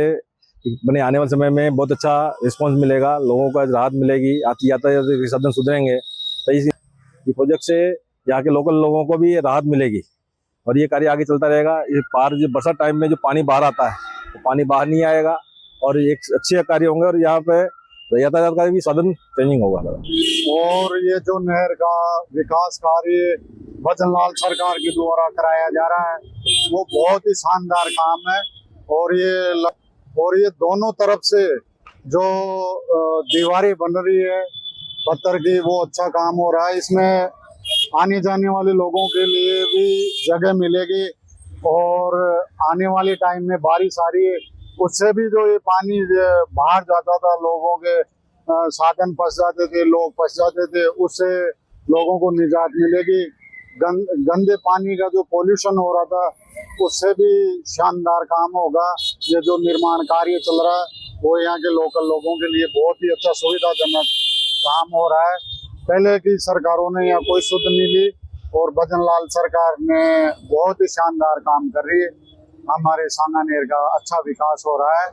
बने आने वाले समय में बहुत अच्छा रिस्पांस मिलेगा, लोगों को राहत मिलेगी, यातायात के साधन सुधरेंगे, तो इस प्रोजेक्ट से यहाँ के लोकल लोगों को भी राहत मिलेगी और ये कार्य आगे चलता रहेगा। ये पार जो बरसात टाइम में जो पानी बाहर आता है वो पानी बाहर नहीं आएगा और एक अच्छे कार्य होंगे और यहाँ पे यातायात का भी साधन चेंजिंग होगा। और ये जो नहर का विकास कार्य भजनलाल सरकार के द्वारा कराया जा रहा है वो बहुत ही शानदार काम है। और ये दोनों तरफ से जो दीवारें बन रही है पत्थर की, वो अच्छा काम हो रहा है। इसमें आने जाने वाले लोगों के लिए भी जगह मिलेगी और आने वाले टाइम में बारिश आ रही है उससे भी जो ये पानी बाहर जाता था, लोगों के साधन फंस जाते थे, लोग फंस जाते थे, उससे लोगों को निजात मिलेगी। गंदे पानी का जो पोल्यूशन हो रहा था उससे भी शानदार काम होगा। ये जो निर्माण कार्य चल रहा है वो यहाँ के लोकल लोगों के लिए बहुत ही अच्छा सुविधाजनक काम हो रहा है। पहले की सरकारों ने यहाँ कोई सुध नहीं ली और भजनलाल सरकार ने बहुत ही शानदार काम कर रही है। हमारे सांगानेर का अच्छा विकास हो रहा है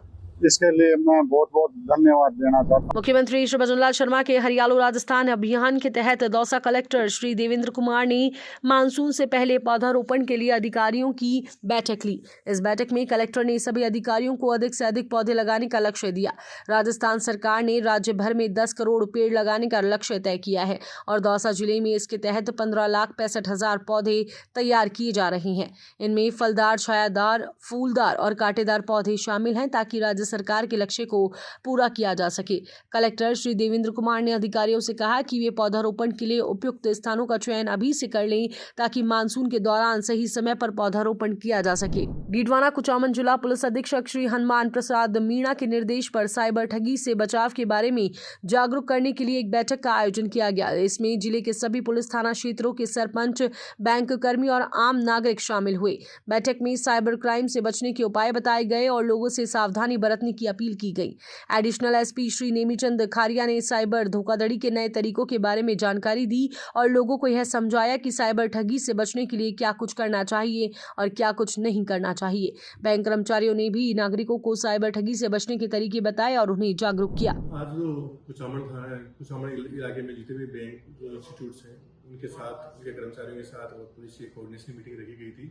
इसके लिए मैं बहुत बहुत धन्यवाद देना चाहता हूँ। मुख्यमंत्री श्री भजनलाल शर्मा के हरियाणा राजस्थान अभियान के तहत दौसा कलेक्टर श्री देवेंद्र कुमार ने मानसून से पहले पौधारोपण के लिए अधिकारियों की बैठक ली। इस बैठक में कलेक्टर ने सभी अधिकारियों को अधिक से अधिक पौधे लगाने का लक्ष्य दिया। राजस्थान सरकार ने राज्य भर में 10 करोड़ पेड़ लगाने का लक्ष्य तय किया है और दौसा जिले में इसके तहत 15,65,000 पौधे तैयार किए जा रहे हैं। इनमें फलदार, छायादार, फूलदार और कांटेदार पौधे शामिल हैं ताकि राज्य सरकार के लक्ष्य को पूरा किया जा सके। कलेक्टर श्री देवेंद्र कुमार ने अधिकारियों से कहा कि वे पौधारोपण के लिए उपयुक्त स्थानों का चयन अभी से कर लें ताकि मानसून के दौरान सही समय पर पौधारोपण किया जा सके। डीडवाना कुचामन जिला पुलिस अधीक्षक श्री हनुमान प्रसाद मीणा के निर्देश पर साइबर ठगी से बचाव के बारे में जागरूक करने के लिए एक बैठक का आयोजन किया गया। इसमें जिले के सभी पुलिस थाना क्षेत्रों के सरपंच, बैंक कर्मी और आम नागरिक शामिल हुए। बैठक में साइबर क्राइम से बचने के उपाय बताए गए और लोगों से सावधानी बरतने की अपील की गई। एडिशनल एसपी श्री नेमीचंद खारिया ने साइबर धोखाधड़ी के नए तरीकों के बारे में जानकारी दी और लोगों को यह समझाया कि साइबर ठगी से बचने के लिए क्या कुछ करना चाहिए और क्या कुछ नहीं करना चाहिए। बैंक कर्मचारियों ने भी नागरिकों को साइबर ठगी से बचने के तरीके बताए और उन्हें जागरूक किया। आज जो कुचामन इलाके में जितने भी बैंक जो इंस्टीट्यूट्स हैं उनके साथ, उनके कर्मचारियों के साथ और पुलिस की कोऑर्डिनेशन मीटिंग रखी गई थी,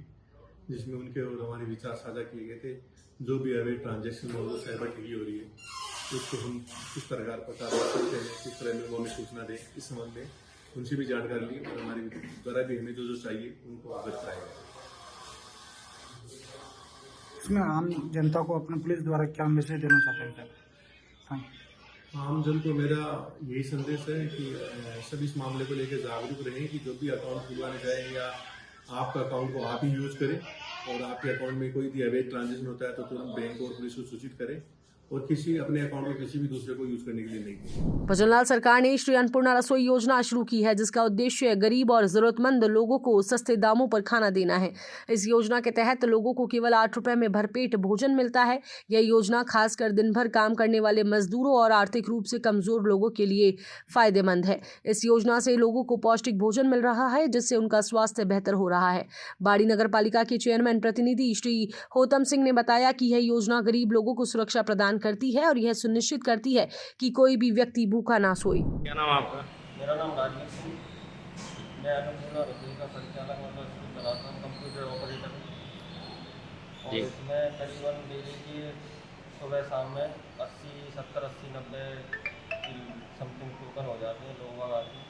जिसमें उनके और हमारे विचार साझा किए गए थे। जो भी अवैध ट्रांजैक्शन में जो साइबर ठगी हो रही है उसको हम किस प्रकार पर कार्रवाई करते हैं, किस तरह लोगों में सूचना दें, इस संबंध में उनसे भी जानकारी ली और हमारे द्वारा भी हमें जो चाहिए उनको अवगत कराया गया। इसमें आम जनता को अपने पुलिस द्वारा क्या मैसेज देना चाहते हैं? आम जन को मेरा यही संदेश है कि सब इस मामले को लेकर जागरूक रहें कि जो भी अकाउंट खुलवाने जाए या आपका अकाउंट को आप ही यूज करें और आपके अकाउंट में कोई भी अवैध ट्रांजैक्शन होता है तो तुरंत बैंक और पुलिस को सूचित करें और किसी अपने अकाउंट को किसी भी दूसरे को यूज करने के लिए नहीं। भजनलाल सरकार ने श्री अन्नपूर्णा रसोई योजना शुरू की है, जिसका उद्देश्य गरीब और जरूरतमंद लोगों को सस्ते दामों पर खाना देना है। इस योजना के तहत लोगों को केवल 8 रुपए में भरपेट भोजन मिलता है। यह योजना खासकर दिन भर काम करने वाले मजदूरों और आर्थिक रूप से कमजोर लोगों के लिए फायदेमंद है। इस योजना से लोगों को पौष्टिक भोजन मिल रहा है, जिससे उनका स्वास्थ्य बेहतर हो रहा है। बाड़ी नगर पालिका के चेयरमैन प्रतिनिधि श्री होतम सिंह ने बताया कि यह योजना गरीब लोगों को सुरक्षा प्रदान करती है और यह सुनिश्चित करती है कि कोई भी व्यक्ति भूखा ना सोए। क्या नाम आपका? मेरा नाम राजेश सिंह, मैं अन्नपूर्णा रसोई का संचालक मतलब चलाता हूँ, कंप्यूटर ऑपरेटर। और इसमें करीबन डेली की सुबह शाम में 80, 70, 80, 90 समथिंग टोकन हो जाते हैं लोगों की।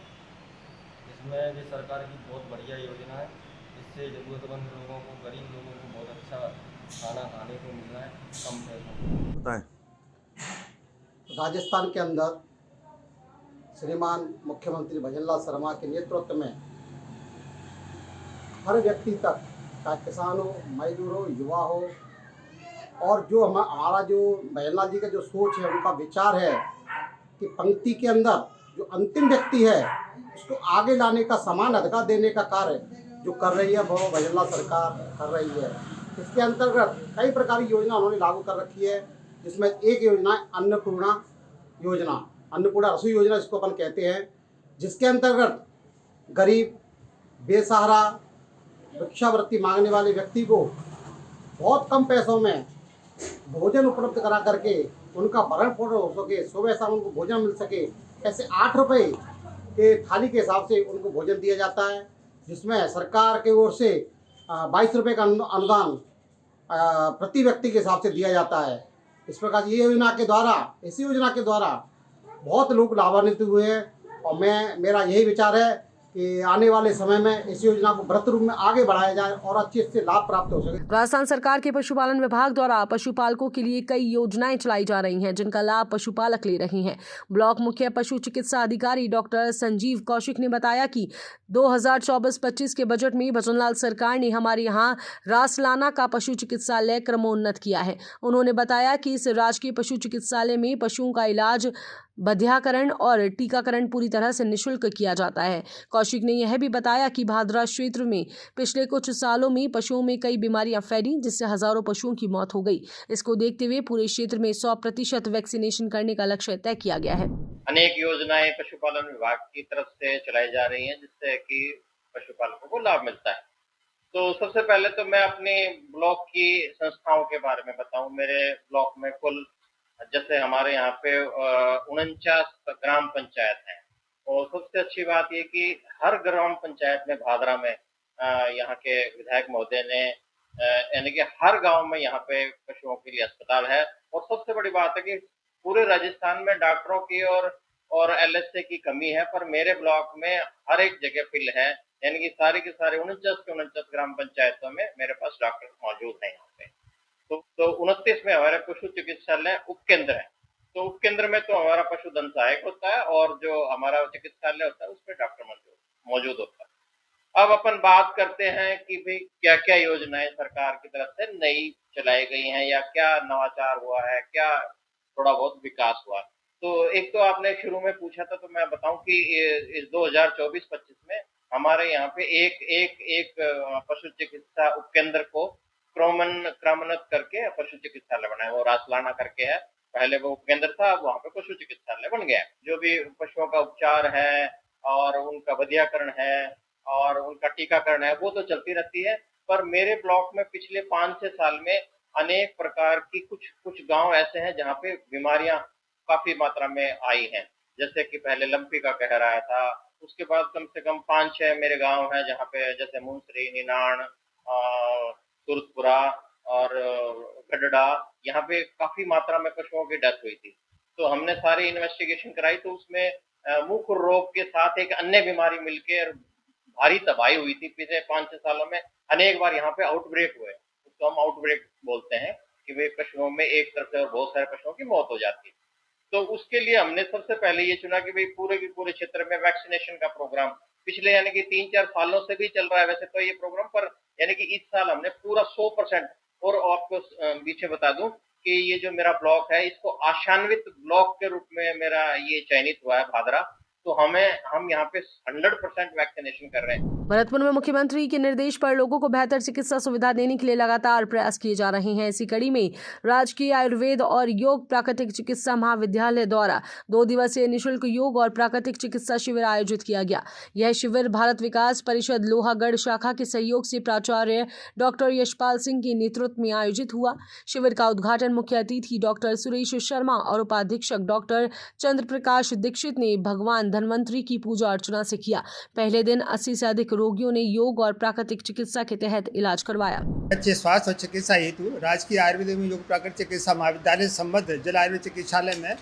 इसमें ये सरकार की बहुत बढ़िया योजना है। इससे ज़रूरतमंद लोगों को, गरीब लोगों को बहुत अच्छा खाना खाने को मिल रहा है कम पैसों में। बताएं। राजस्थान के अंदर श्रीमान मुख्यमंत्री भजनलाल शर्मा के नेतृत्व में हर व्यक्ति तक, चाहे किसान हो, मजदूर हो, युवा हो, और जो हमारा जो भजनलाल जी का जो सोच है, उनका विचार है कि पंक्ति के अंदर जो अंतिम व्यक्ति है उसको आगे लाने का, समान अधिकार देने का कार्य जो कर रही है वो भजनलाल सरकार कर रही है। इसके अंतर्गत कई प्रकार की योजना उन्होंने लागू कर रखी है, जिसमें एक योजना है अन्नपूर्णा योजना, अन्नपूर्णा रसोई योजना जिसको अपन कहते हैं, जिसके अंतर्गत गरीब, बेसहारा, भिक्षावृत्ति मांगने वाले व्यक्ति को बहुत कम पैसों में भोजन उपलब्ध करा करके उनका भरण पोषण हो सके, सुबह शाम उनको भोजन मिल सके। ऐसे 8 रुपए के थाली के हिसाब से उनको भोजन दिया जाता है, जिसमें सरकार की ओर से 22 रुपये का अनुदान प्रति व्यक्ति के हिसाब से दिया जाता है। इस प्रकार ये योजना के द्वारा, इसी योजना के द्वारा बहुत लोग लाभान्वित हुए हैं और मेरा यही विचार है कि आने वाले समय में इस योजना को वृहत रूप में आगे बढ़ाया जाए और अच्छे से लाभ प्राप्त हो सके। राजस्थान सरकार के पशुपालन विभाग द्वारा पशुपालकों के लिए कई योजनाएं चलाई जा रही हैं, जिनका लाभ पशुपालक ले रहे हैं। ब्लॉक मुख्य पशु चिकित्सा अधिकारी डॉक्टर संजीव कौशिक ने बताया कि 2024-25 के बजट में भजनलाल सरकार ने हमारे यहाँ रासलाना का पशु चिकित्सालय क्रमोन्नत किया है। उन्होंने बताया कि इस राजकीय पशु चिकित्सालय में पशुओं का इलाज, बधियाकरण और टीकाकरण पूरी तरह से निःशुल्क किया जाता है। कौशिक ने यह भी बताया कि भादरा क्षेत्र में पिछले कुछ सालों में पशुओं में कई बीमारियां फैली, जिससे हजारों पशुओं की मौत हो गई। इसको देखते हुए पूरे क्षेत्र में 100% वैक्सीनेशन करने का लक्ष्य तय किया गया है। अनेक योजनाएं पशुपालन विभाग की तरफ से चलाई जा रही हैं, जिससे कि पशुपालकों को लाभ मिलता है। तो सबसे पहले तो मैं अपने ब्लॉक की संस्थाओं के बारे में बताऊं। मेरे ब्लॉक में कुल जैसे हमारे यहाँ पे 49 ग्राम पंचायत हैं और सबसे अच्छी बात ये कि हर ग्राम पंचायत में भादरा में यहाँ के विधायक महोदय ने यानी कि हर गांव में यहाँ पे पशुओं के लिए अस्पताल है और सबसे बड़ी बात है कि पूरे राजस्थान में डॉक्टरों की और एलएसए की कमी है, पर मेरे ब्लॉक में हर एक जगह फील्ड है, यानी कि सारे के सारे 49 के 49 ग्राम पंचायतों में मेरे पास डॉक्टर मौजूद है यहाँ पे। तो 29 में हमारे पशु चिकित्सालय उपकेंद्र है, तो उपकेंद्र में तो हमारा पशुधन सहायक होता है और जो हमारा चिकित्सालय होता है उसमें डॉक्टर मौजूद होता है। अब अपन बात करते हैं कि भाई क्या क्या योजनाएं सरकार की तरफ से नई चलाई गई हैं या क्या नवाचार हुआ है, क्या थोड़ा बहुत विकास हुआ। तो एक तो आपने शुरू में पूछा था, तो मैं बताऊं कि इस 2024-25 में हमारे यहाँ पे एक पशु चिकित्सा उपकेंद्र को क्रमोन्नत करके पशु चिकित्सालय बनाया, वो रासलाना करके है, पहले वो उपकेंद्र था, अब वहाँ पे पशु चिकित्सालय बन गया है। जो भी पशुओं का उपचार है और उनका बधियाकरण है और उनका टीकाकरण है वो तो चलती रहती है, पर मेरे ब्लॉक में पिछले 5-6 साल में अनेक प्रकार की कुछ गांव ऐसे हैं जहाँ पे बीमारियां काफी मात्रा में आई हैं, जैसे कि पहले लंपी का कहर आया था, उसके बाद कम से कम 5-6 मेरे गांव हैं जहाँ पे जैसे मुंसरी, निनाण, तुरतपुरा और गडड़ा, यहाँ पे काफी मात्रा में पशुओं की डेथ हुई थी। तो हमने सारी इन्वेस्टिगेशन कराई, तो उसमें मुंह खुर रोग के साथ एक अन्य बीमारी मिलकर भारी तबाही हुई थी। पिछले 5-6 सालों में अनेक बार यहाँ पे आउटब्रेक हुए, उसको हम आउटब्रेक बोलते हैं कि वे पशुओं में एक तरफ से और बहुत सारे पशुओं की मौत हो जाती है। तो उसके लिए हमने सबसे पहले ये चुना कि भाई पूरे के पूरे क्षेत्र में वैक्सीनेशन का प्रोग्राम पिछले यानी कि 3-4 सालों से भी चल रहा है वैसे तो ये प्रोग्राम, पर यानी कि इस साल हमने पूरा 100%। और आपको पीछे बता दूं कि ये जो मेरा ब्लॉक है इसको आशान्वित ब्लॉक के रूप में मेरा ये चयनित हुआ है भादरा, तो हम यहाँ पे 100% वैक्सीनेशन कर रहे हैं। भरतपुर में मुख्यमंत्री के निर्देश पर लोगों को बेहतर चिकित्सा सुविधा देने के लिए लगातार प्रयास किए जा रहे हैं। इसी कड़ी में राजकीय आयुर्वेद और योग प्राकृतिक चिकित्सा महाविद्यालय द्वारा 2 दिवसीय निःशुल्क योग और प्राकृतिक चिकित्सा शिविर आयोजित किया गया। यह शिविर भारत विकास परिषद लोहागढ़ शाखा के सहयोग से प्राचार्य डॉक्टर यशपाल सिंह के नेतृत्व में आयोजित हुआ। शिविर का उद्घाटन मुख्य अतिथि डॉक्टर सुरेश शर्मा और उपाधीक्षक डॉक्टर चंद्र प्रकाश दीक्षित ने भगवान धन्वंतरी की पूजा अर्चना से किया। पहले दिन 80 से अधिक रोगियों ने योग और प्राकृतिक चिकित्सा के तहत इलाज करवाया। अच्छे स्वास्थ्य और चिकित्सा हेतु राजकीय आयुर्वेद एवं योग प्राकृतिक चिकित्सा महाविद्यालय संबद्ध जिला आयुर्वेद चिकित्सालय में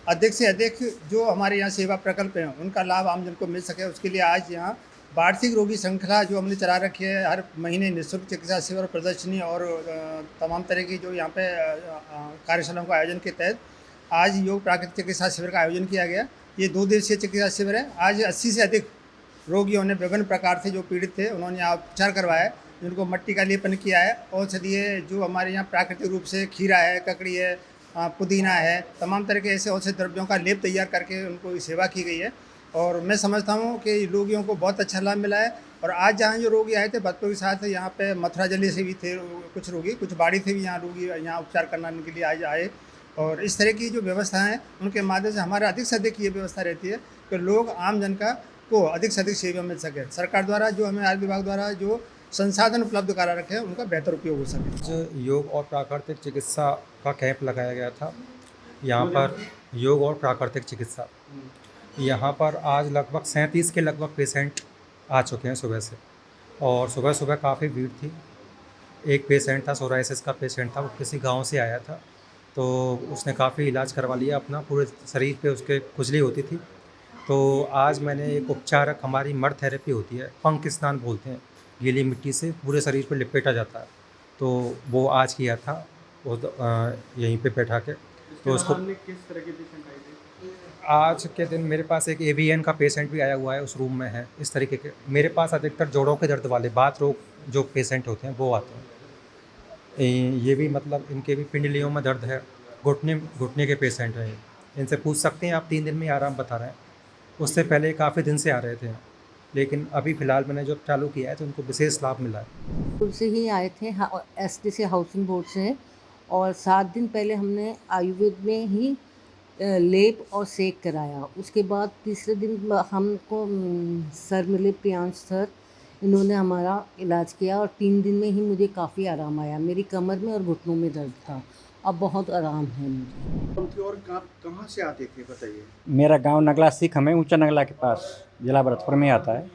अधिक से अधिक जो हमारे यहाँ सेवा प्रकल्प हैं उनका लाभ आमजन को मिल सके, उसके लिए आज यहाँ वार्षिक रोगी श्रृंखला जो हमने चला रखी है, हर महीने निःशुल्क चिकित्सा शिविर, प्रदर्शनी और तमाम तरह की जो यहाँ पे कार्यशालाओं का आयोजन के तहत आज योग प्राकृतिक चिकित्सा शिविर का आयोजन किया गया। ये 2 दिवसीय चिकित्सा शिविर है। आज 80 से अधिक रोगियों ने विभिन्न प्रकार से जो पीड़ित थे उन्होंने यहाँ उपचार करवाया, जिनको मिट्टी का लेपन किया है, औषधीय जो हमारे यहाँ प्राकृतिक रूप से खीरा है, ककड़ी है, पुदीना है, तमाम तरह के ऐसे औषधि द्रव्यों का लेप तैयार करके उनको सेवा की गई है। और मैं समझता हूँ कि रोगियों को बहुत अच्छा लाभ मिला है। और आज जहाँ जो रोगी आए थे बच्चों के साथ, यहाँ पे मथुरा जिले से भी थे कुछ रोगी, कुछ बाड़ी से भी यहाँ रोगी यहाँ उपचार कराने के लिए आज आए। और इस तरह की जो व्यवस्था है उनके माध्यम से हमारा अधिक से अधिक ये व्यवस्था रहती है कि लोग आम जन को अधिक से अधिक सेवा मिल सके। सरकार द्वारा जो हमें आयुर्वेद विभाग द्वारा जो संसाधन उपलब्ध करा रखे हैं उनका बेहतर उपयोग हो सके। जो योग और प्राकृतिक चिकित्सा का कैंप लगाया गया था, यहाँ पर योग और प्राकृतिक चिकित्सा, यहाँ पर आज लगभग 37 के लगभग पेशेंट आ चुके हैं सुबह से, और सुबह सुबह काफ़ी भीड़ थी। एक पेशेंट था, सोराइसिस का पेशेंट था, वो किसी गांव से आया था, तो उसने काफ़ी इलाज करवा लिया अपना, पूरे शरीर पे उसके खुजली होती थी। तो आज मैंने एक उपचारक, हमारी मड थेरेपी होती है, पंख स्नान बोलते हैं, गीली मिट्टी से पूरे शरीर पे लिपेटा जाता है, तो वो आज किया था वो यहीं पे बैठा के। तो उसको किस तरह के पेशेंट आए थे? आज के दिन मेरे पास एक AVN का पेशेंट भी आया हुआ है, उस रूम में है। इस तरीके के मेरे पास अधिकतर जोड़ों के दर्द वाले, बात रोग जो पेशेंट होते हैं वो आते हैं। ये भी मतलब इनके भी पिंडलियों में दर्द है, घुटने के पेशेंट हैं। इनसे पूछ सकते हैं आप, 3 दिन में आराम बता रहे हैं। उससे पहले काफ़ी दिन से आ रहे थे, लेकिन अभी फ़िलहाल मैंने जो चालू किया है तो उनको विशेष लाभ मिला है। उनसे ही आए थे SDC हाउसिंग बोर्ड से, और 7 दिन पहले हमने आयुर्वेद में ही लेप और सेक कराया। उसके बाद तीसरे दिन हमको सर मिले, प्रियांश सर, इन्होंने हमारा इलाज किया और 3 दिन में ही मुझे काफ़ी आराम आया। मेरी कमर में और घुटनों में दर्द था, अब बहुत आराम है मुझे। और कहाँ से आते थे बताइए? मेरा गांव नगला सीख हमें ऊंचा नगला के पास जिला भरतपुर में आता है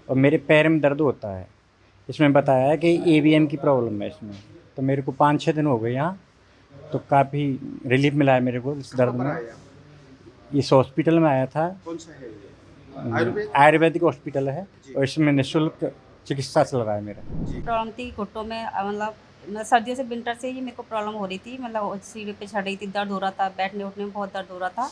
और मेरे पैर में दर्द होता है। इसमें बताया है कि AVM की प्रॉब्लम है इसमें, तो मेरे को 5-6 दिन हो गए यहाँ, तो काफ़ी रिलीफ मिला है मेरे को इस दर्द में। इस हॉस्पिटल में आया था। कौन सा है ये? आयुर्वेदिक हॉस्पिटल है और इसमें निःशुल्क चिकित्सा चल रहा है मेरा। प्रॉब्लम थी घुटनों में, मतलब सर्दियों से विंटर से ही मेरे को प्रॉब्लम हो रही थी, मतलब सीढ़ी पे चढ़ रही थी, दर्द हो रहा था, बैठने उठने में बहुत दर्द हो रहा था।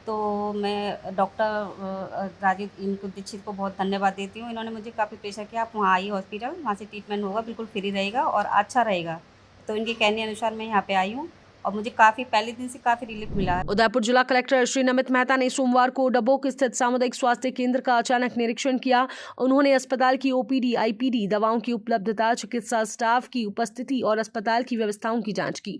तो मैं डॉक्टर राजीव इनको दीक्षित को बहुत धन्यवाद देती हूँ। इन्होंने मुझे काफ़ी प्रेशर किया, आप वहाँ आइए हॉस्पिटल, वहाँ से ट्रीटमेंट होगा, बिल्कुल फ्री रहेगा और अच्छा रहेगा। तो इनके कहने अनुसार मैं यहाँ पे आई हूँ और मुझे काफ़ी पहले दिन से काफ़ी रिलीफ मिला है। उदयपुर जिला कलेक्टर श्री नमित मेहता ने सोमवार को डबोक स्थित सामुदायिक स्वास्थ्य केंद्र का अचानक निरीक्षण किया। उन्होंने अस्पताल की OPD, IPD, दवाओं की उपलब्धता, चिकित्सा स्टाफ की उपस्थिति और अस्पताल की व्यवस्थाओं की जांच की।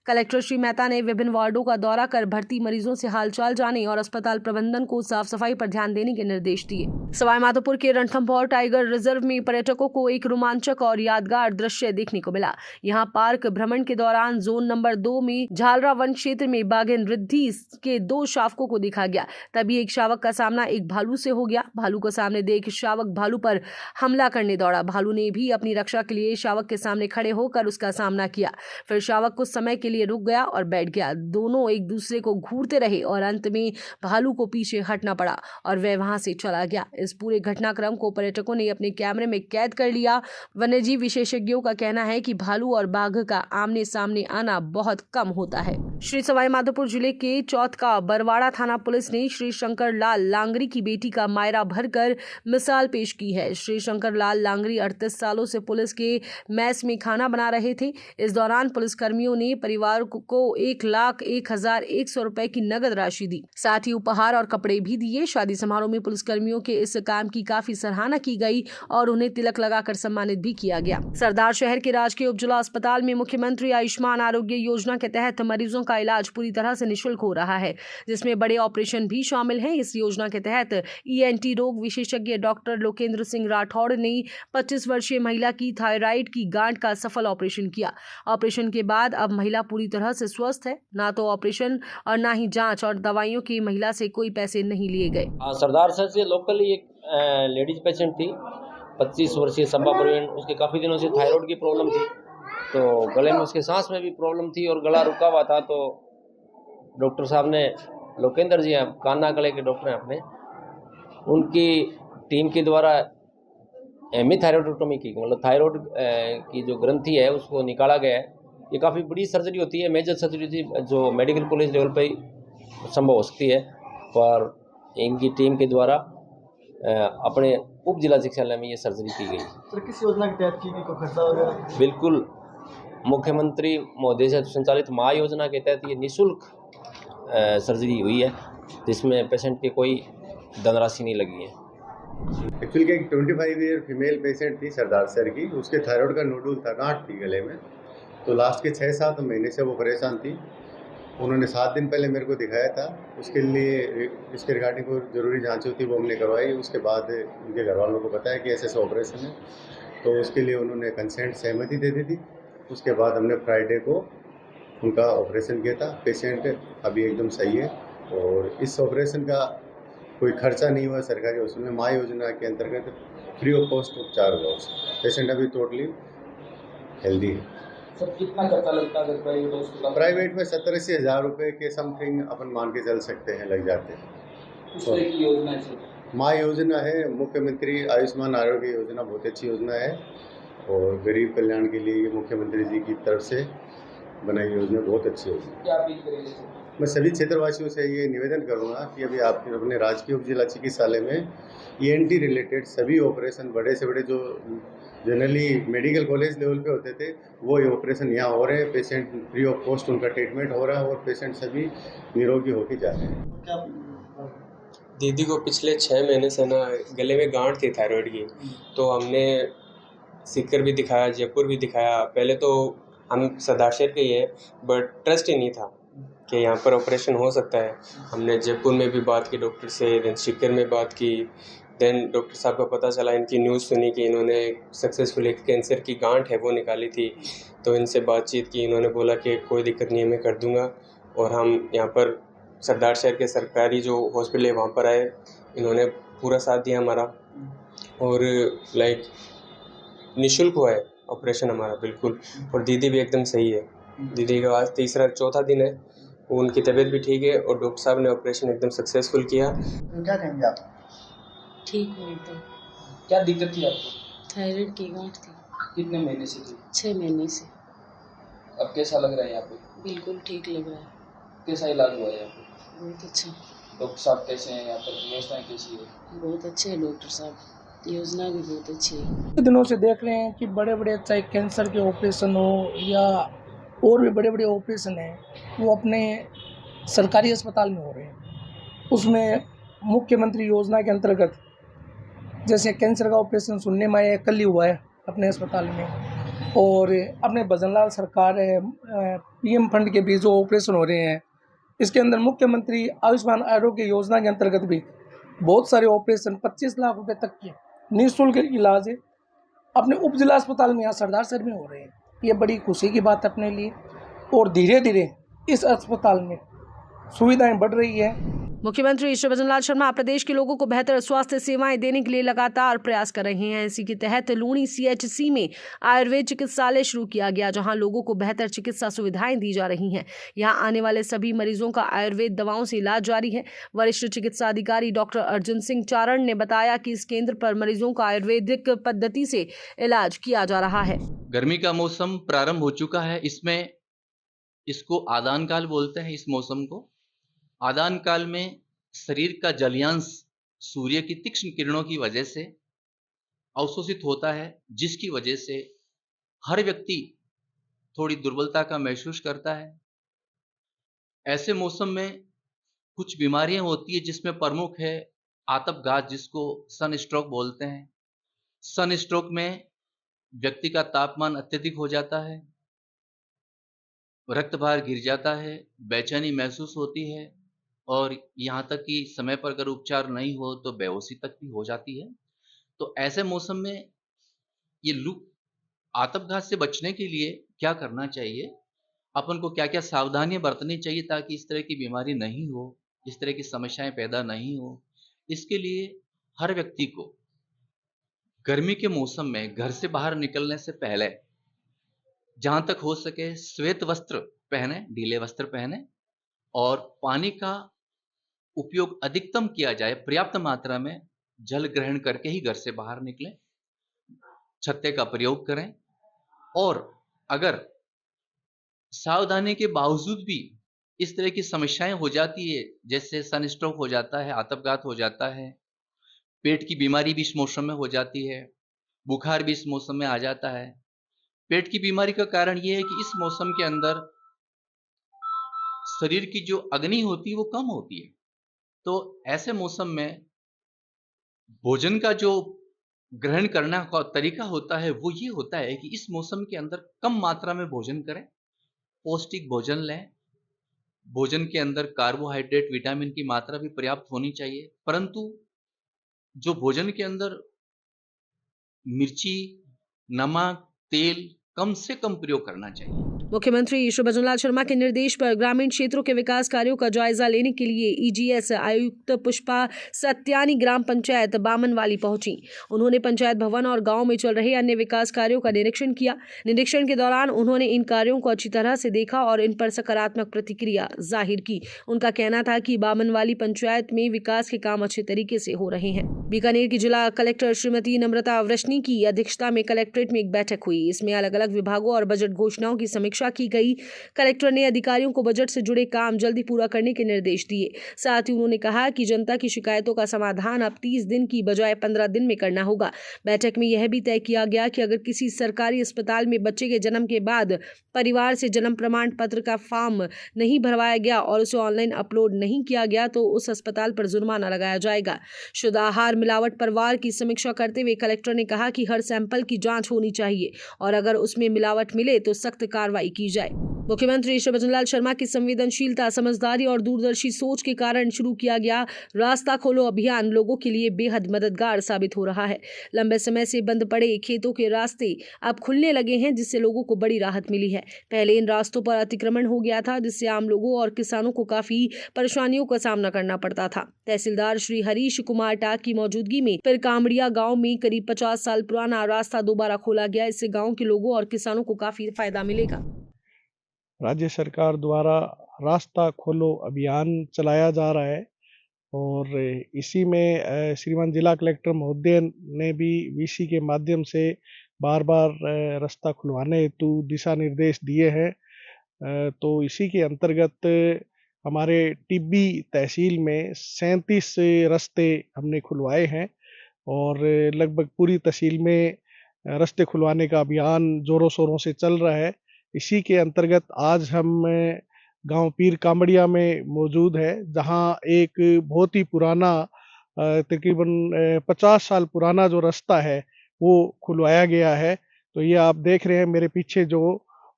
कलेक्टर श्री मेहता ने विभिन्न वार्डों का दौरा कर भर्ती मरीजों से हालचाल जाने और अस्पताल प्रबंधन को साफ सफाई पर ध्यान देने के निर्देश दिए। सवाईमाधोपुर के रणथंभौर टाइगर रिजर्व में पर्यटकों को एक रोमांचक और यादगार दृश्य देखने को मिला। यहां पार्क भ्रमण के दौरान जोन नंबर 2 में झालरा वन क्षेत्र में बाघिन रिद्धि के 2 शावकों को देखा गया। तभी एक शावक का सामना एक भालू से हो गया। भालू को सामने देख शावक भालू पर हमला करने दौड़ा। भालू ने भी अपनी रक्षा के लिए शावक के सामने खड़े होकर उसका सामना किया। फिर शावक कुछ समय के लिए रुक गया और बैठ गया। दोनों एक दूसरे को घूरते रहे और अंत में भालू को पीछे हटना पड़ा और वह वहां से चला गया। इस पूरे घटनाक्रम को पर्यटकों ने अपने कैमरे में कैद कर लिया। वन्यजीव विशेषज्ञों का कहना है कि भालू और बाघ का आमने सामने आना बहुत कम होता है। श्री सवाईमाधोपुर जिले के चौथका बरवाड़ा थाना पुलिस ने श्री शंकर लाल लांगरी की बेटी का मायरा भरकर मिसाल पेश की है। श्री शंकर लाल लांगरी 38 सालों से पुलिस के मैस में खाना बना रहे थे। इस दौरान पुलिसकर्मियों ने परिवार को 1,01,100 रुपए की नगद राशि दी, साथ ही उपहार और कपड़े भी दिए। शादी समारोह में पुलिसकर्मियों के इस काम की काफी सराहना की गई और उन्हें तिलक लगाकर सम्मानित भी किया गया। सरदार शहर के राजकीय उपजिला अस्पताल में मुख्यमंत्री आयुष्मान आरोग्य योजना के तहत मरीजों का इलाज पूरी तरह से निःशुल्क हो रहा है, जिसमें बड़े ऑपरेशन भी शामिल हैं। इस योजना के तहत ENT रोग विशेषज्ञ डॉक्टर लोकेंद्र सिंह राठौड़ ने 25 वर्षीय महिला की थायराइड की गांठ का सफल ऑपरेशन किया। ऑपरेशन के बाद अब महिला पूरी तरह से स्वस्थ है। ना तो ऑपरेशन और ना ही जांच और दवाइयों की महिला से कोई पैसे नहीं लिए गए। सरदार शहर से लोकली एक लेडीज पेशेंट थी, 25 वर्षीय संभा प्रवीण। उसके काफ़ी दिनों से थायराइड की प्रॉब्लम थी, तो गले में उसके सांस में भी प्रॉब्लम थी और गला रुका हुआ था। तो डॉक्टर साहब ने, लोकेंद्र जी हैं, कान्ना गले के डॉक्टर हैं अपने, उनकी टीम के द्वारा हेमीथायरॉयडेक्टोमी की, मतलब थायराइड की जो ग्रंथि है उसको निकाला गया है। ये काफ़ी बड़ी सर्जरी होती है, मेजर सर्जरी थी, जो मेडिकल कॉलेज लेवल पे संभव हो सकती है, पर इनकी टीम के द्वारा अपने उप जिला चिकित्सालय में ये सर्जरी की गई। सर, किस योजना के तहत की गई, कोई खर्चा वगैरह? बिल्कुल, मुख्यमंत्री महोदय से संचालित महा योजना के तहत ये निःशुल्क सर्जरी हुई है, जिसमें पेशेंट की कोई धनराशि नहीं लगी है। एक्चुअली एक 25 ईयर फीमेल पेशेंट थी सरदार शहर की, उसके थायराइड का नोडुल था, गांठ थी गले में। तो लास्ट के 6-7 महीने से वो परेशान थी। उन्होंने 7 दिन पहले मेरे को दिखाया था। उसके लिए इसके रिगार्डिंग को जरूरी जांच थी, वो हमने करवाई। उसके बाद उनके घर वालों को बताया कि ऐसे ऑपरेशन है, तो उसके लिए उन्होंने कंसेंट सहमति दे दी थी। उसके बाद हमने फ्राइडे को उनका ऑपरेशन किया था। पेशेंट अभी एकदम सही है और इस ऑपरेशन का कोई खर्चा नहीं हुआ सरकारी हॉस्पिटल में। माँ योजना के अंतर्गत फ्री ऑफ कॉस्ट उपचार हुआ। पेशेंट अभी टोटली हेल्दी है। सर, कितना खर्चा लगता है प्राइवेट हॉस्पिटल? प्राइवेट में 70-80 हज़ार रुपये के समथिंग अपन मान के चल सकते हैं, लग जाते हैं। किस तरह की योजना है सर? माँ योजना है, मुख्यमंत्री आयुष्मान आरोग्य योजना बहुत अच्छी योजना है और गरीब कल्याण के लिए मुख्यमंत्री जी की तरफ से बनाई योजना बहुत अच्छी योजना। क्या अपील करेंगे सर? मैं सभी क्षेत्रवासियों से ये निवेदन करूंगा कि अभी आप अपने राजकीय उपजिला चिकित्सालय में ENT रिलेटेड सभी ऑपरेशन, बड़े से बड़े जो जनरली मेडिकल कॉलेज लेवल पे होते थे, वो ये ऑपरेशन यहाँ हो रहे हैं। पेशेंट फ्री ऑफ कॉस्ट उनका ट्रीटमेंट हो रहा है और पेशेंट सभी निरोगी होकर जा रहे हैं। दीदी को पिछले 6 महीने से ना गले में गांठ थी थायराइड की, तो हमने सीकर भी दिखाया, जयपुर भी दिखाया। पहले तो हम सरदार शहर के ही है, बट ट्रस्ट ही नहीं था कि यहाँ पर ऑपरेशन हो सकता है। हमने जयपुर में भी बात की डॉक्टर से, देन सीकर में बात की, देन डॉक्टर साहब को पता चला, इनकी न्यूज़ सुनी कि इन्होंने सक्सेसफुल एक कैंसर की गांठ है वो निकाली थी। तो इनसे बातचीत की, इन्होंने बोला कि कोई दिक्कत नहीं है, मैं कर दूंगा। और हम यहाँ पर सरदार शहर के सरकारी जो हॉस्पिटल है वहाँ पर आए, इन्होंने पूरा साथ दिया हमारा, और लाइक निःशुल्क हुआ है ऑपरेशन हमारा बिल्कुल। और दीदी भी एकदम सही है, दीदी का आज तीसरा चौथा दिन है, उनकी तबीयत भी ठीक है और डॉक्टर साहब ने ऑपरेशन एकदम सक्सेसफुल किया। क्या कहेंगे आप? ठीक हूँ एकदम। क्या दिक्कत थी आपको? थायराइड की गांठ थी। कितने महीने से थी? 6 महीने से। अब कैसा लग रहा है यहाँ पे? बिल्कुल ठीक लग रहा है। कैसा इलाज हुआ है यहाँ पे? बहुत अच्छा। डॉक्टर साहब कैसे हैं यहाँ पर, व्यवस्थाएं कैसी है? बहुत अच्छे हैं डॉक्टर साहब, योजना भी बहुत अच्छी है। कुछ दिनों से देख रहे हैं कि बड़े बड़े चाहे कैंसर के ऑपरेशन हो या और भी बड़े बड़े ऑपरेशन हैं, वो अपने सरकारी अस्पताल में हो रहे हैं। उसमें मुख्यमंत्री योजना के अंतर्गत जैसे कैंसर का ऑपरेशन सुनने में आया, कल ही हुआ है अपने अस्पताल में, और अपने भजनलाल सरकार पीएम फंड के भी जो ऑपरेशन हो रहे हैं, इसके अंदर मुख्यमंत्री आयुष्मान आरोग्य योजना के अंतर्गत भी बहुत सारे ऑपरेशन 25 लाख रुपए तक के निःशुल्क इलाज अपने उप जिला अस्पताल में यहाँ सरदार शहर में हो रहे हैं। ये बड़ी खुशी की बात अपने लिए, और धीरे धीरे इस अस्पताल में सुविधाएं बढ़ रही है। मुख्यमंत्री श्री भजनलाल शर्मा प्रदेश के लोगों को बेहतर स्वास्थ्य सेवाएं देने के लिए लगातार प्रयास कर रहे हैं। इसी के तहत लूणी CHC में आयुर्वेद चिकित्सालय शुरू किया गया, जहां लोगों को बेहतर चिकित्सा सुविधाएं दी जा रही हैं। यहां आने वाले सभी मरीजों का आयुर्वेद दवाओं से इलाज जारी है। वरिष्ठ चिकित्सा अधिकारी डॉक्टर अर्जुन सिंह चारण ने बताया कि इस केंद्र पर मरीजों का आयुर्वेदिक पद्धति से इलाज किया जा रहा है। गर्मी का मौसम प्रारंभ हो चुका है। इसमें इसको आदान काल बोलते हैं। इस मौसम को आदान काल में शरीर का जलयांश सूर्य की तीक्ष्ण किरणों की वजह से अवशोषित होता है, जिसकी वजह से हर व्यक्ति थोड़ी दुर्बलता का महसूस करता है। ऐसे मौसम में कुछ बीमारियां होती है, जिसमें प्रमुख है आतपघात, जिसको सन स्ट्रोक बोलते हैं। सन स्ट्रोक में व्यक्ति का तापमान अत्यधिक हो जाता है, रक्त भार गिर जाता है, बेचैनी महसूस होती है, और यहाँ तक कि समय पर अगर उपचार नहीं हो तो बेहोशी तक भी हो जाती है। तो ऐसे मौसम में ये लू आतपघात से बचने के लिए क्या करना चाहिए, अपन को क्या क्या सावधानियां बरतनी चाहिए ताकि इस तरह की बीमारी नहीं हो, इस तरह की समस्याएं पैदा नहीं हो। इसके लिए हर व्यक्ति को गर्मी के मौसम में घर से बाहर निकलने से पहले जहां तक हो सके श्वेत वस्त्र पहने, ढीले वस्त्र पहने, और पानी का उपयोग अधिकतम किया जाए। पर्याप्त मात्रा में जल ग्रहण करके ही घर से बाहर निकलें। छत्ते का प्रयोग करें, और अगर सावधानी के बावजूद भी इस तरह की समस्याएं हो जाती है, जैसे सन स्ट्रोक हो जाता है, आतपघात हो जाता है, पेट की बीमारी भी इस मौसम में हो जाती है, बुखार भी इस मौसम में आ जाता है। पेट की बीमारी का कारण यह है कि इस मौसम के अंदर शरीर की जो अग्नि होती है वो कम होती है। तो ऐसे मौसम में भोजन का जो ग्रहण करना का तरीका होता है वो ये होता है कि इस मौसम के अंदर कम मात्रा में भोजन करें, पौष्टिक भोजन लें। भोजन के अंदर कार्बोहाइड्रेट, विटामिन की मात्रा भी पर्याप्त होनी चाहिए, परंतु जो भोजन के अंदर मिर्ची, नमक, तेल कम से कम प्रयोग करना चाहिए। मुख्यमंत्री श्री भजनलाल शर्मा के निर्देश पर ग्रामीण क्षेत्रों के विकास कार्यों का जायजा लेने के लिए EGS आयुक्त पुष्पा सत्यानी ग्राम पंचायत बामनवाली पहुंची। उन्होंने पंचायत भवन और गांव में चल रहे अन्य विकास कार्यों का निरीक्षण किया। निरीक्षण के दौरान उन्होंने इन कार्यों को अच्छी तरह से देखा और इन पर सकारात्मक प्रतिक्रिया जाहिर की। उनका कहना था कि बामनवाली पंचायत में विकास के काम अच्छे तरीके से हो रहे हैं। बीकानेर की जिला कलेक्टर श्रीमती नम्रता वृष्णी की अध्यक्षता में कलेक्ट्रेट में एक बैठक हुई। इसमें अलग अलग विभागों और बजट घोषणाओं की समीक्षा की गई। कलेक्टर ने अधिकारियों को बजट से जुड़े काम जल्दी पूरा करने के निर्देश दिए। साथ ही उन्होंने कहा कि जनता की शिकायतों का समाधान अब 30 दिन की बजाय 15 दिन में करना होगा। बैठक में यह भी तय किया गया कि अगर किसी सरकारी अस्पताल में बच्चे के जन्म के बाद परिवार से जन्म प्रमाण पत्र का फॉर्म नहीं भरवाया गया और उसे ऑनलाइन अपलोड नहीं किया गया तो उस अस्पताल पर जुर्माना लगाया जाएगा। शुद्ध आहार मिलावट पर वार की समीक्षा करते हुए कलेक्टर ने कहा कि हर सैंपल की जांच होनी चाहिए और अगर उसमें मिलावट मिले तो सख्त कार्रवाई खुदाई की जाए। मुख्यमंत्री श्री भजनलाल शर्मा की संवेदनशीलता, समझदारी और दूरदर्शी सोच के कारण शुरू किया गया रास्ता खोलो अभियान लोगों के लिए बेहद मददगार साबित हो रहा है। लंबे समय से बंद पड़े खेतों के रास्ते अब खुलने लगे हैं, जिससे लोगों को बड़ी राहत मिली है। पहले इन रास्तों पर अतिक्रमण हो गया था, जिससे आम लोगों और किसानों को काफी परेशानियों का सामना करना पड़ता था। तहसीलदार श्री हरीश कुमार टाक की मौजूदगी में फिर कामड़िया गाँव में करीब 50 साल पुराना रास्ता दोबारा खोला गया। इससे गाँव के लोगों और किसानों को काफी फायदा मिलेगा। राज्य सरकार द्वारा रास्ता खोलो अभियान चलाया जा रहा है और इसी में श्रीमान जिला कलेक्टर महोदय ने भी वीसी के माध्यम से बार बार रास्ता खुलवाने हेतु दिशा निर्देश दिए हैं। तो इसी के अंतर्गत हमारे टिब्बी तहसील में 37 रास्ते हमने खुलवाए हैं और लगभग पूरी तहसील में रास्ते खुलवाने का अभियान जोरों शोरों से चल रहा है। इसी के अंतर्गत आज हम गांव पीर कामड़िया में मौजूद है, जहां एक बहुत ही पुराना तकरीबन 50 साल पुराना जो रास्ता है वो खुलवाया गया है। तो ये आप देख रहे हैं मेरे पीछे जो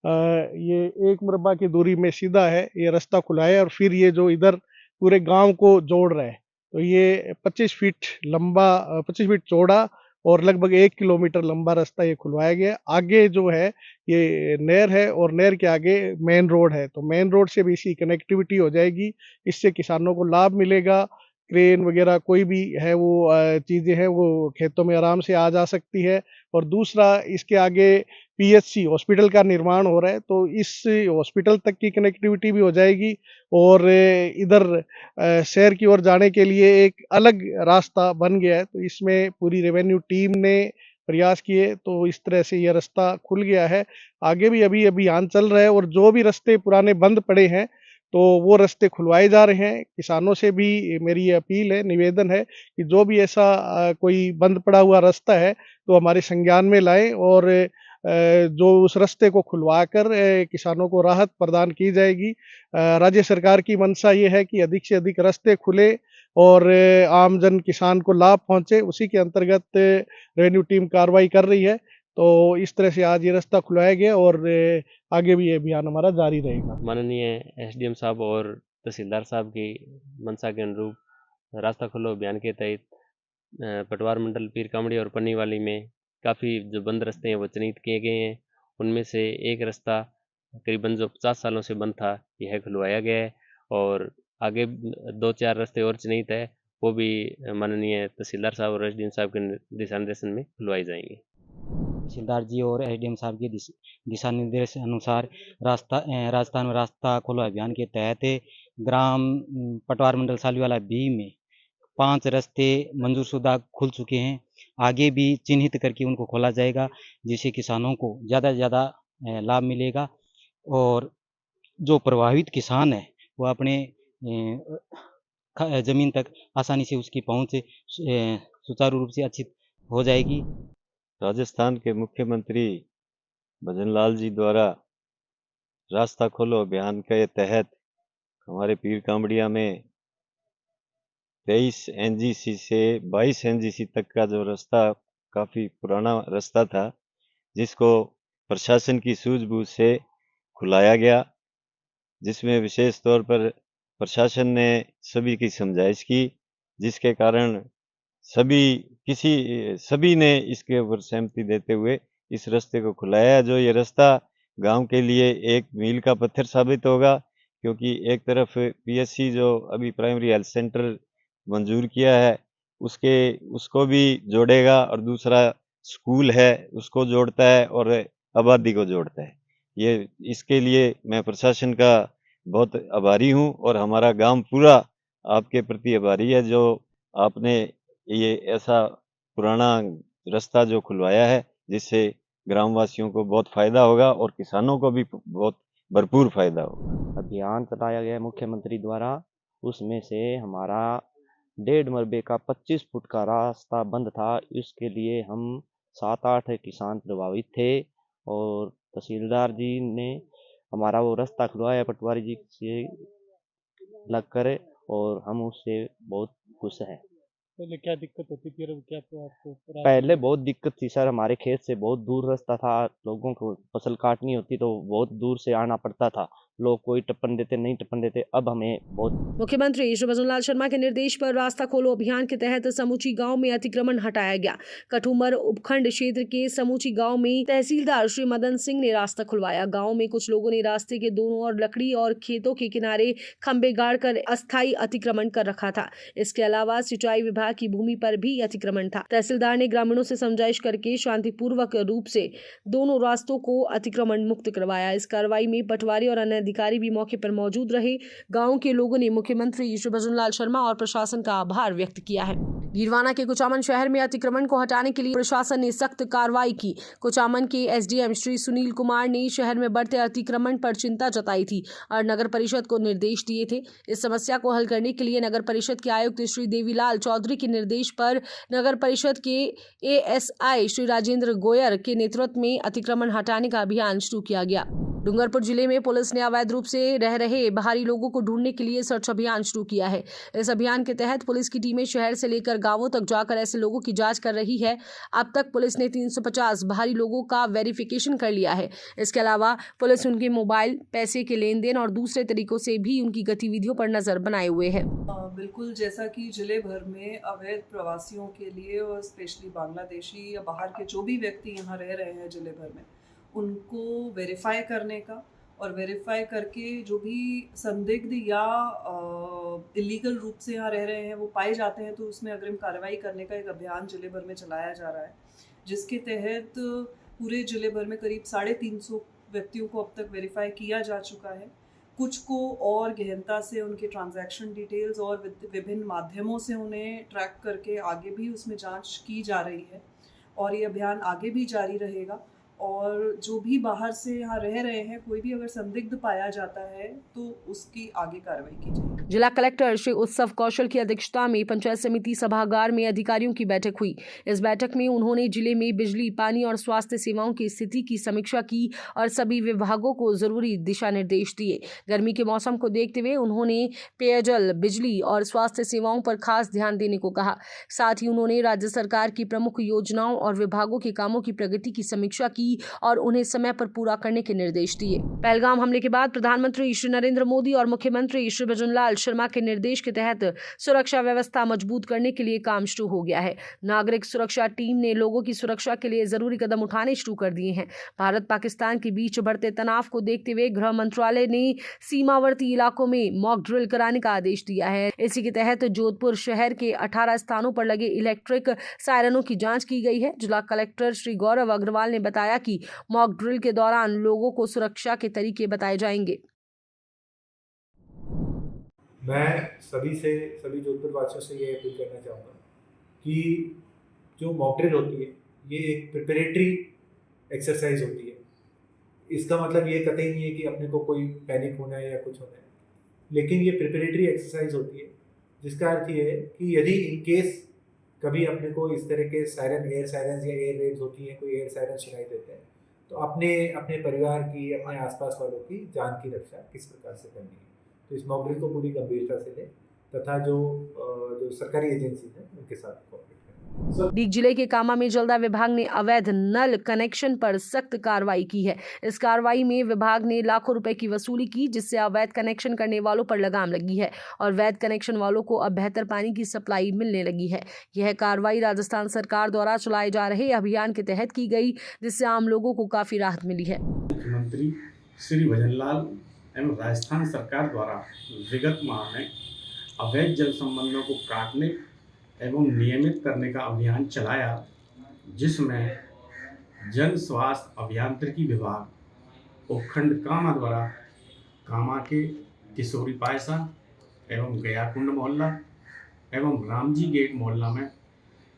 ये 1 मुरब्बा की दूरी में सीधा है, ये रास्ता खुलाया है और फिर ये जो इधर पूरे गांव को जोड़ रहा है। तो ये 25 फीट लंबा 25 फीट चौड़ा और लगभग 1 किलोमीटर लंबा रास्ता ये खुलवाया गया। आगे जो है ये नहर है और नहर के आगे मेन रोड है, तो मेन रोड से भी इसकी कनेक्टिविटी हो जाएगी। इससे किसानों को लाभ मिलेगा। क्रेन वगैरह कोई भी है वो चीज़ें हैं वो खेतों में आराम से आ जा सकती है। और दूसरा, इसके आगे पीएचसी हॉस्पिटल का निर्माण हो रहा है, तो इस हॉस्पिटल तक की कनेक्टिविटी भी हो जाएगी और इधर शहर की ओर जाने के लिए एक अलग रास्ता बन गया है। तो इसमें पूरी रेवेन्यू टीम ने प्रयास किए, तो इस तरह से यह रास्ता खुल गया है। आगे भी अभी अभियान चल रहा है और जो भी रास्ते पुराने बंद पड़े हैं तो वो रास्ते खुलवाए जा रहे हैं। किसानों से भी मेरी अपील है, निवेदन है कि जो भी ऐसा कोई बंद पड़ा हुआ रास्ता है तो हमारे संज्ञान में लाएं और जो उस रास्ते को खुलवाकर किसानों को राहत प्रदान की जाएगी। राज्य सरकार की मंशा ये है कि अधिक से अधिक रास्ते खुले और आमजन किसान को लाभ पहुंचे। उसी के अंतर्गत रेवेन्यू टीम कार्रवाई कर रही है। तो इस तरह से आज ये रास्ता खुलाया गया और आगे भी ये अभियान हमारा जारी रहेगा। माननीय एसडीएम साहब और तहसीलदार साहब की मंशा के अनुरूप रास्ता खोलो अभियान के तहत पटवार मंडल पीर कामड़ी और पन्नीवाली में काफ़ी जो बंद रास्ते हैं वो चिन्हित किए गए हैं। उनमें से एक रास्ता करीबन जो 50 सालों से बंद था यह खुलवाया गया है और आगे 2-4 रास्ते और चिन्हित है, वो भी माननीय तहसीलदार साहब और एसडीएम साहब के दिशा निर्देशन में खुलवाए जाएंगे। तहसीलदार जी और एसडीएम साहब के दिशा निर्देश अनुसार राजस्थान में रास्ता खोलो अभियान के तहत ग्राम पटवार मंडल सालीवाला बी में 5 रास्ते मंजूरशुदा खुल चुके हैं। आगे भी चिन्हित करके उनको खोला जाएगा, जिससे किसानों को ज़्यादा से ज़्यादा लाभ मिलेगा और जो प्रभावित किसान है वो अपने ज़मीन तक आसानी से उसकी पहुँच सुचारू रूप से अच्छी हो जाएगी। राजस्थान के मुख्यमंत्री भजनलाल जी द्वारा रास्ता खोलो अभियान के तहत हमारे पीर कामड़िया में 23 एनजीसी से 22 एनजीसी तक का जो रास्ता काफ़ी पुराना रास्ता था, जिसको प्रशासन की सूझबूझ से खुलाया गया, जिसमें विशेष तौर पर प्रशासन ने सभी की समझाइश की, जिसके कारण सभी ने इसके ऊपर सहमति देते हुए इस रास्ते को खुलाया। जो ये रास्ता गांव के लिए एक मील का पत्थर साबित होगा, क्योंकि एक तरफ पीएचसी जो अभी प्राइमरी हेल्थ सेंटर मंजूर किया है उसको भी जोड़ेगा और दूसरा स्कूल है उसको जोड़ता है और आबादी को जोड़ता है। ये इसके लिए मैं प्रशासन का बहुत आभारी हूँ और हमारा गांव पूरा आपके प्रति आभारी है, जो आपने ये ऐसा पुराना रास्ता जो खुलवाया है, जिससे ग्रामवासियों को बहुत फ़ायदा होगा और किसानों को भी बहुत भरपूर फ़ायदा होगा। अभियान चलाया गया मुख्यमंत्री द्वारा, उसमें से हमारा 1.5 मरबे का 25 फुट का रास्ता बंद था। इसके लिए हम 7-8 किसान प्रभावित थे और तहसीलदार जी ने हमारा वो रास्ता खुलवाया पटवारी जी से लग कर और हम उससे बहुत खुश हैं। पहले क्या दिक्कत होती थी और अब क्या तो आपको पहले बहुत दिक्कत थी सर, हमारे खेत से बहुत दूर रास्ता था, लोगों को फसल काटनी होती तो बहुत दूर से आना पड़ता था, लोग कोई टप्पन देते नहीं टप्पन देते, अब हमें बहुत। मुख्यमंत्री श्री भजन लाल शर्मा के निर्देश पर रास्ता खोलो अभियान के तहत समूची गांव में अतिक्रमण हटाया गया। कठुमर उपखंड क्षेत्र के समूची गांव में तहसीलदार श्री मदन सिंह ने रास्ता खुलवाया। गांव में कुछ लोगों ने रास्ते के दोनों ओर लकड़ी और खेतों के किनारे खंबे गाड़कर अस्थायी अतिक्रमण कर रखा था। इसके अलावा सिंचाई विभाग की भूमि पर भी अतिक्रमण था। तहसीलदार ने ग्रामीणों से समझाइश करके शांतिपूर्वक रूप से दोनों रास्तों को अतिक्रमण मुक्त करवाया। इस कार्रवाई में पटवारी और अन्य अधिकारी भी मौके पर मौजूद रहे। गाँव के लोगों ने मुख्यमंत्री श्री भजन लाल शर्मा और प्रशासन का आभार व्यक्त किया है। गिरवाना के कुचामन शहर में अतिक्रमण को हटाने के लिए प्रशासन ने सख्त कार्रवाई की। कुचामन के एसडीएम श्री सुनील कुमार ने शहर में बढ़ते अतिक्रमण पर चिंता जताई थी और नगर परिषद को निर्देश दिए थे। इस समस्या को हल करने के लिए नगर परिषद के आयुक्त श्री देवीलाल चौधरी के निर्देश पर नगर परिषद के एएसआई श्री राजेंद्र गोयर के नेतृत्व में अतिक्रमण हटाने का अभियान शुरू किया गया। डूंगरपुर जिले में पुलिस ने अवैध रूप से रह रहे बाहरी लोगों को ढूंढने के लिए सर्च अभियान शुरू किया है। इस अभियान के तहत पुलिस की टीमें शहर से लेकर गांवों तक जाकर ऐसे लोगों की जांच कर रही है। अब तक पुलिस ने 350 बाहरी लोगों का वेरिफिकेशन कर लिया है। इसके अलावा पुलिस उनके मोबाइल, पैसे के लेन देन और दूसरे तरीकों से भी उनकी गतिविधियों पर नजर बनाए हुए है। बिल्कुल, जैसा कि जिले भर में अवैध प्रवासियों के लिए और स्पेशली बांग्लादेशी या बाहर के जो भी व्यक्ति यहाँ रह रहे हैं जिले भर में, उनको वेरीफाई करने का और वेरीफाई करके जो भी संदिग्ध या इलीगल रूप से यहाँ रह रहे हैं वो पाए जाते हैं तो उसमें अग्रिम कार्रवाई करने का एक अभियान जिले भर में चलाया जा रहा है, जिसके तहत पूरे जिले भर में करीब 350 व्यक्तियों को अब तक वेरीफाई किया जा चुका है। कुछ को और गहनता से उनके ट्रांजैक्शन डिटेल्स और विभिन्न माध्यमों से उन्हें ट्रैक करके आगे भी उसमें जांच की जा रही है और ये अभियान आगे भी जारी रहेगा। और जो भी बाहर से यहाँ रह रहे हैं, कोई भी अगर संदिग्ध पाया जाता है तो उसकी आगे कार्रवाई की जाएगी। जिला कलेक्टर श्री उत्सव कौशल की अध्यक्षता में पंचायत समिति सभागार में अधिकारियों की बैठक हुई। इस बैठक में उन्होंने जिले में बिजली, पानी और स्वास्थ्य सेवाओं की स्थिति की समीक्षा की और सभी विभागों को जरूरी दिशा निर्देश दिए। गर्मी के मौसम को देखते हुए उन्होंने पेयजल, बिजली और स्वास्थ्य सेवाओं पर खास ध्यान देने को कहा। साथ ही उन्होंने राज्य सरकार की प्रमुख योजनाओं और विभागों के कामों की प्रगति की समीक्षा की और उन्हें समय पर पूरा करने के निर्देश दिए। पहलगाम हमले के बाद प्रधानमंत्री श्री नरेंद्र मोदी और मुख्यमंत्री श्री भजन लाल शर्मा के निर्देश के तहत सुरक्षा व्यवस्था मजबूत करने के लिए काम शुरू हो गया है। नागरिक सुरक्षा टीम ने लोगों की सुरक्षा के लिए जरूरी कदम उठाने शुरू कर दिए हैं। भारत पाकिस्तान के बीच बढ़ते तनाव को देखते हुए गृह मंत्रालय ने सीमावर्ती इलाकों में मॉक ड्रिल कराने का आदेश दिया है। इसी के तहत जोधपुर शहर के 18 स्थानों पर लगे इलेक्ट्रिक सायरनों की जांच की गई है। जिला कलेक्टर श्री गौरव अग्रवाल ने बताया कि मॉक ड्रिल के दौरान लोगों को सुरक्षा के तरीके बताए जाएंगे। मैं सभी जोधपुर वासियों से ये अपील करना चाहूँगा कि जो मॉक ड्रिल होती है ये एक प्रिपरेटरी एक्सरसाइज होती है। इसका मतलब ये कतई नहीं है कि अपने को कोई पैनिक होना है या कुछ होना है, लेकिन ये प्रिपरेटरी एक्सरसाइज होती है जिसका अर्थ ये है कि यदि इन केस कभी अपने को इस तरह के सायरन, एयर सायरन या एयर रेड्स होती हैं, कोई एयर सायरन सुनाई देते हैं, तो अपने परिवार की, अपने आसपास वालों की जान की रक्षा किस प्रकार से करनी है। तो इस मॉक ड्रिल को पूरी गंभीरता से लें तथा जो सरकारी एजेंसी हैं उनके साथ कोऑपरेट करें। डीग जिले के कामा में जलदा विभाग ने अवैध नल कनेक्शन पर सख्त कार्रवाई की है। इस कार्रवाई में विभाग ने लाखों रुपए की वसूली की, जिससे अवैध कनेक्शन करने वालों पर लगाम लगी है और वैध कनेक्शन वालों को अब बेहतर पानी की सप्लाई मिलने लगी है। यह कार्रवाई राजस्थान सरकार द्वारा चलाए जा रहे अभियान के तहत की गई, जिससे आम लोगों को काफी राहत मिली है। मुख्यमंत्री श्री भजन लाल एवं राजस्थान सरकार द्वारा विगत माह में अवैध जल संबंधों को काटने एवं नियमित करने का अभियान चलाया, जिसमें जन स्वास्थ्य अभियांत्रिकी विभाग उपखंड कामा द्वारा कामा के किशोरी पायसा एवं गयाकुंड मोहल्ला एवं रामजी गेट मोहल्ला में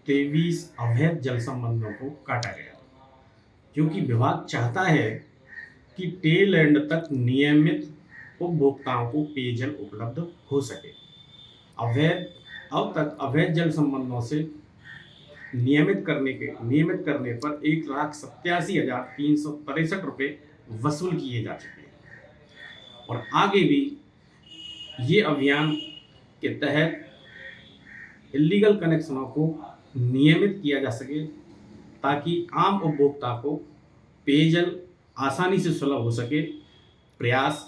23 अवैध जल संबंधों को काटा गया, क्योंकि विभाग चाहता है कि टेल एंड तक नियमित उपभोक्ताओं को पेयजल उपलब्ध हो सके। अब तक अवैध जल संबंधों से नियमित करने पर 1,87,363 रुपये वसूल किए जा चुके हैं और आगे भी ये अभियान के तहत इलीगल कनेक्शनों को नियमित किया जा सके, ताकि आम उपभोक्ता को पेयजल आसानी से सुलभ हो सके। प्रयास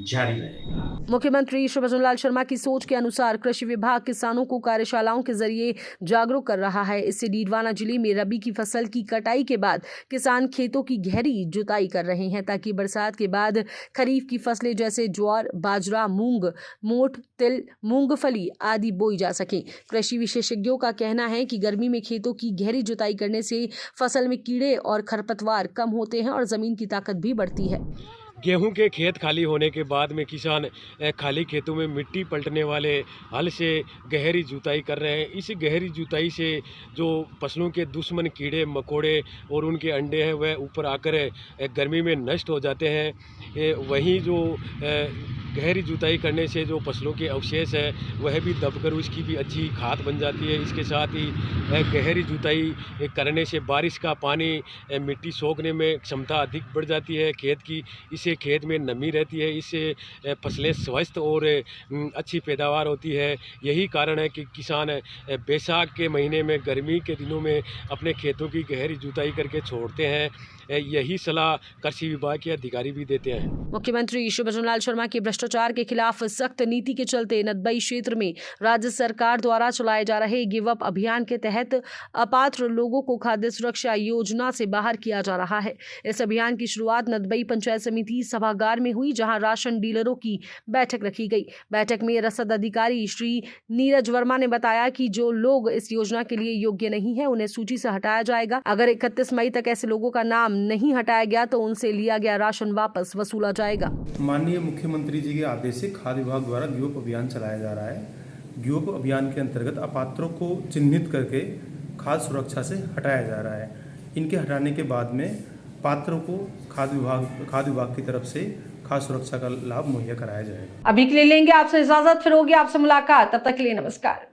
जारी रहेगा। मुख्यमंत्री श्री भजनलाल शर्मा की सोच के अनुसार कृषि विभाग किसानों को कार्यशालाओं के जरिए जागरूक कर रहा है। इससे डीडवाना जिले में रबी की फसल की कटाई के बाद किसान खेतों की गहरी जुताई कर रहे हैं, ताकि बरसात के बाद खरीफ की फसलें जैसे ज्वार, बाजरा, मूंग, मोठ, तिल, मूंगफली आदि बोई जा सके। कृषि विशेषज्ञों का कहना है कि गर्मी में खेतों की गहरी जुताई करने से फसल में कीड़े और खरपतवार कम होते हैं और जमीन की ताकत भी बढ़ती है। गेहूं के खेत खाली होने के बाद में किसान खाली खेतों में मिट्टी पलटने वाले हल से गहरी जुताई कर रहे हैं। इस गहरी जुताई से जो फसलों के दुश्मन कीड़े मकोड़े और उनके अंडे हैं वह ऊपर आकर गर्मी में नष्ट हो जाते हैं। वहीं जो गहरी जुताई करने से जो फसलों के अवशेष है वह भी दबकर उसकी भी अच्छी खाद बन जाती है। इसके साथ ही गहरी जुताई करने से बारिश का पानी मिट्टी सोखने में क्षमता अधिक बढ़ जाती है खेत की। इससे खेत में नमी रहती है, इससे फसलें स्वस्थ और अच्छी पैदावार होती है। यही कारण है कि किसान बैसाख के महीने में गर्मी के दिनों में अपने खेतों की गहरी जुताई करके छोड़ते हैं। यही सलाह कृषि विभाग के अधिकारी भी देते हैं। मुख्यमंत्री श्री भजनलाल शर्मा के भ्रष्टाचार के खिलाफ सख्त नीति के चलते नदबई क्षेत्र में राज्य सरकार द्वारा चलाए जा रहे गिव अप अभियान के तहत अपात्र लोगों को खाद्य सुरक्षा योजना से बाहर किया जा रहा है। इस अभियान की शुरुआत नदबई पंचायत समिति सभागार में हुई, जहां राशन डीलरों की बैठक रखी गई। बैठक में रसद अधिकारी श्री नीरज वर्मा ने बताया कि जो लोग इस योजना के लिए योग्य नहीं है उन्हें सूची से हटाया जाएगा। अगर 31 मई तक ऐसे लोगों का नाम नहीं हटाया गया तो उनसे लिया गया राशन वापस वसूला जाएगा। माननीय मुख्यमंत्री जी के आदेश से खाद्य विभाग द्वारा गिव अप अभियान चलाया जा रहा है। गिव अप अभियान के अंतर्गत अपात्रों को चिन्हित करके खाद्य सुरक्षा से हटाया जा रहा है। इनके हटाने के बाद में पात्रों को खाद्य विभाग की तरफ से खाद्य सुरक्षा का लाभ मुहैया कराया जाएगा। अभी के लिए लेंगे आपसे इजाजत, फिर होगी आपसे मुलाकात। तब तक के लिए नमस्कार।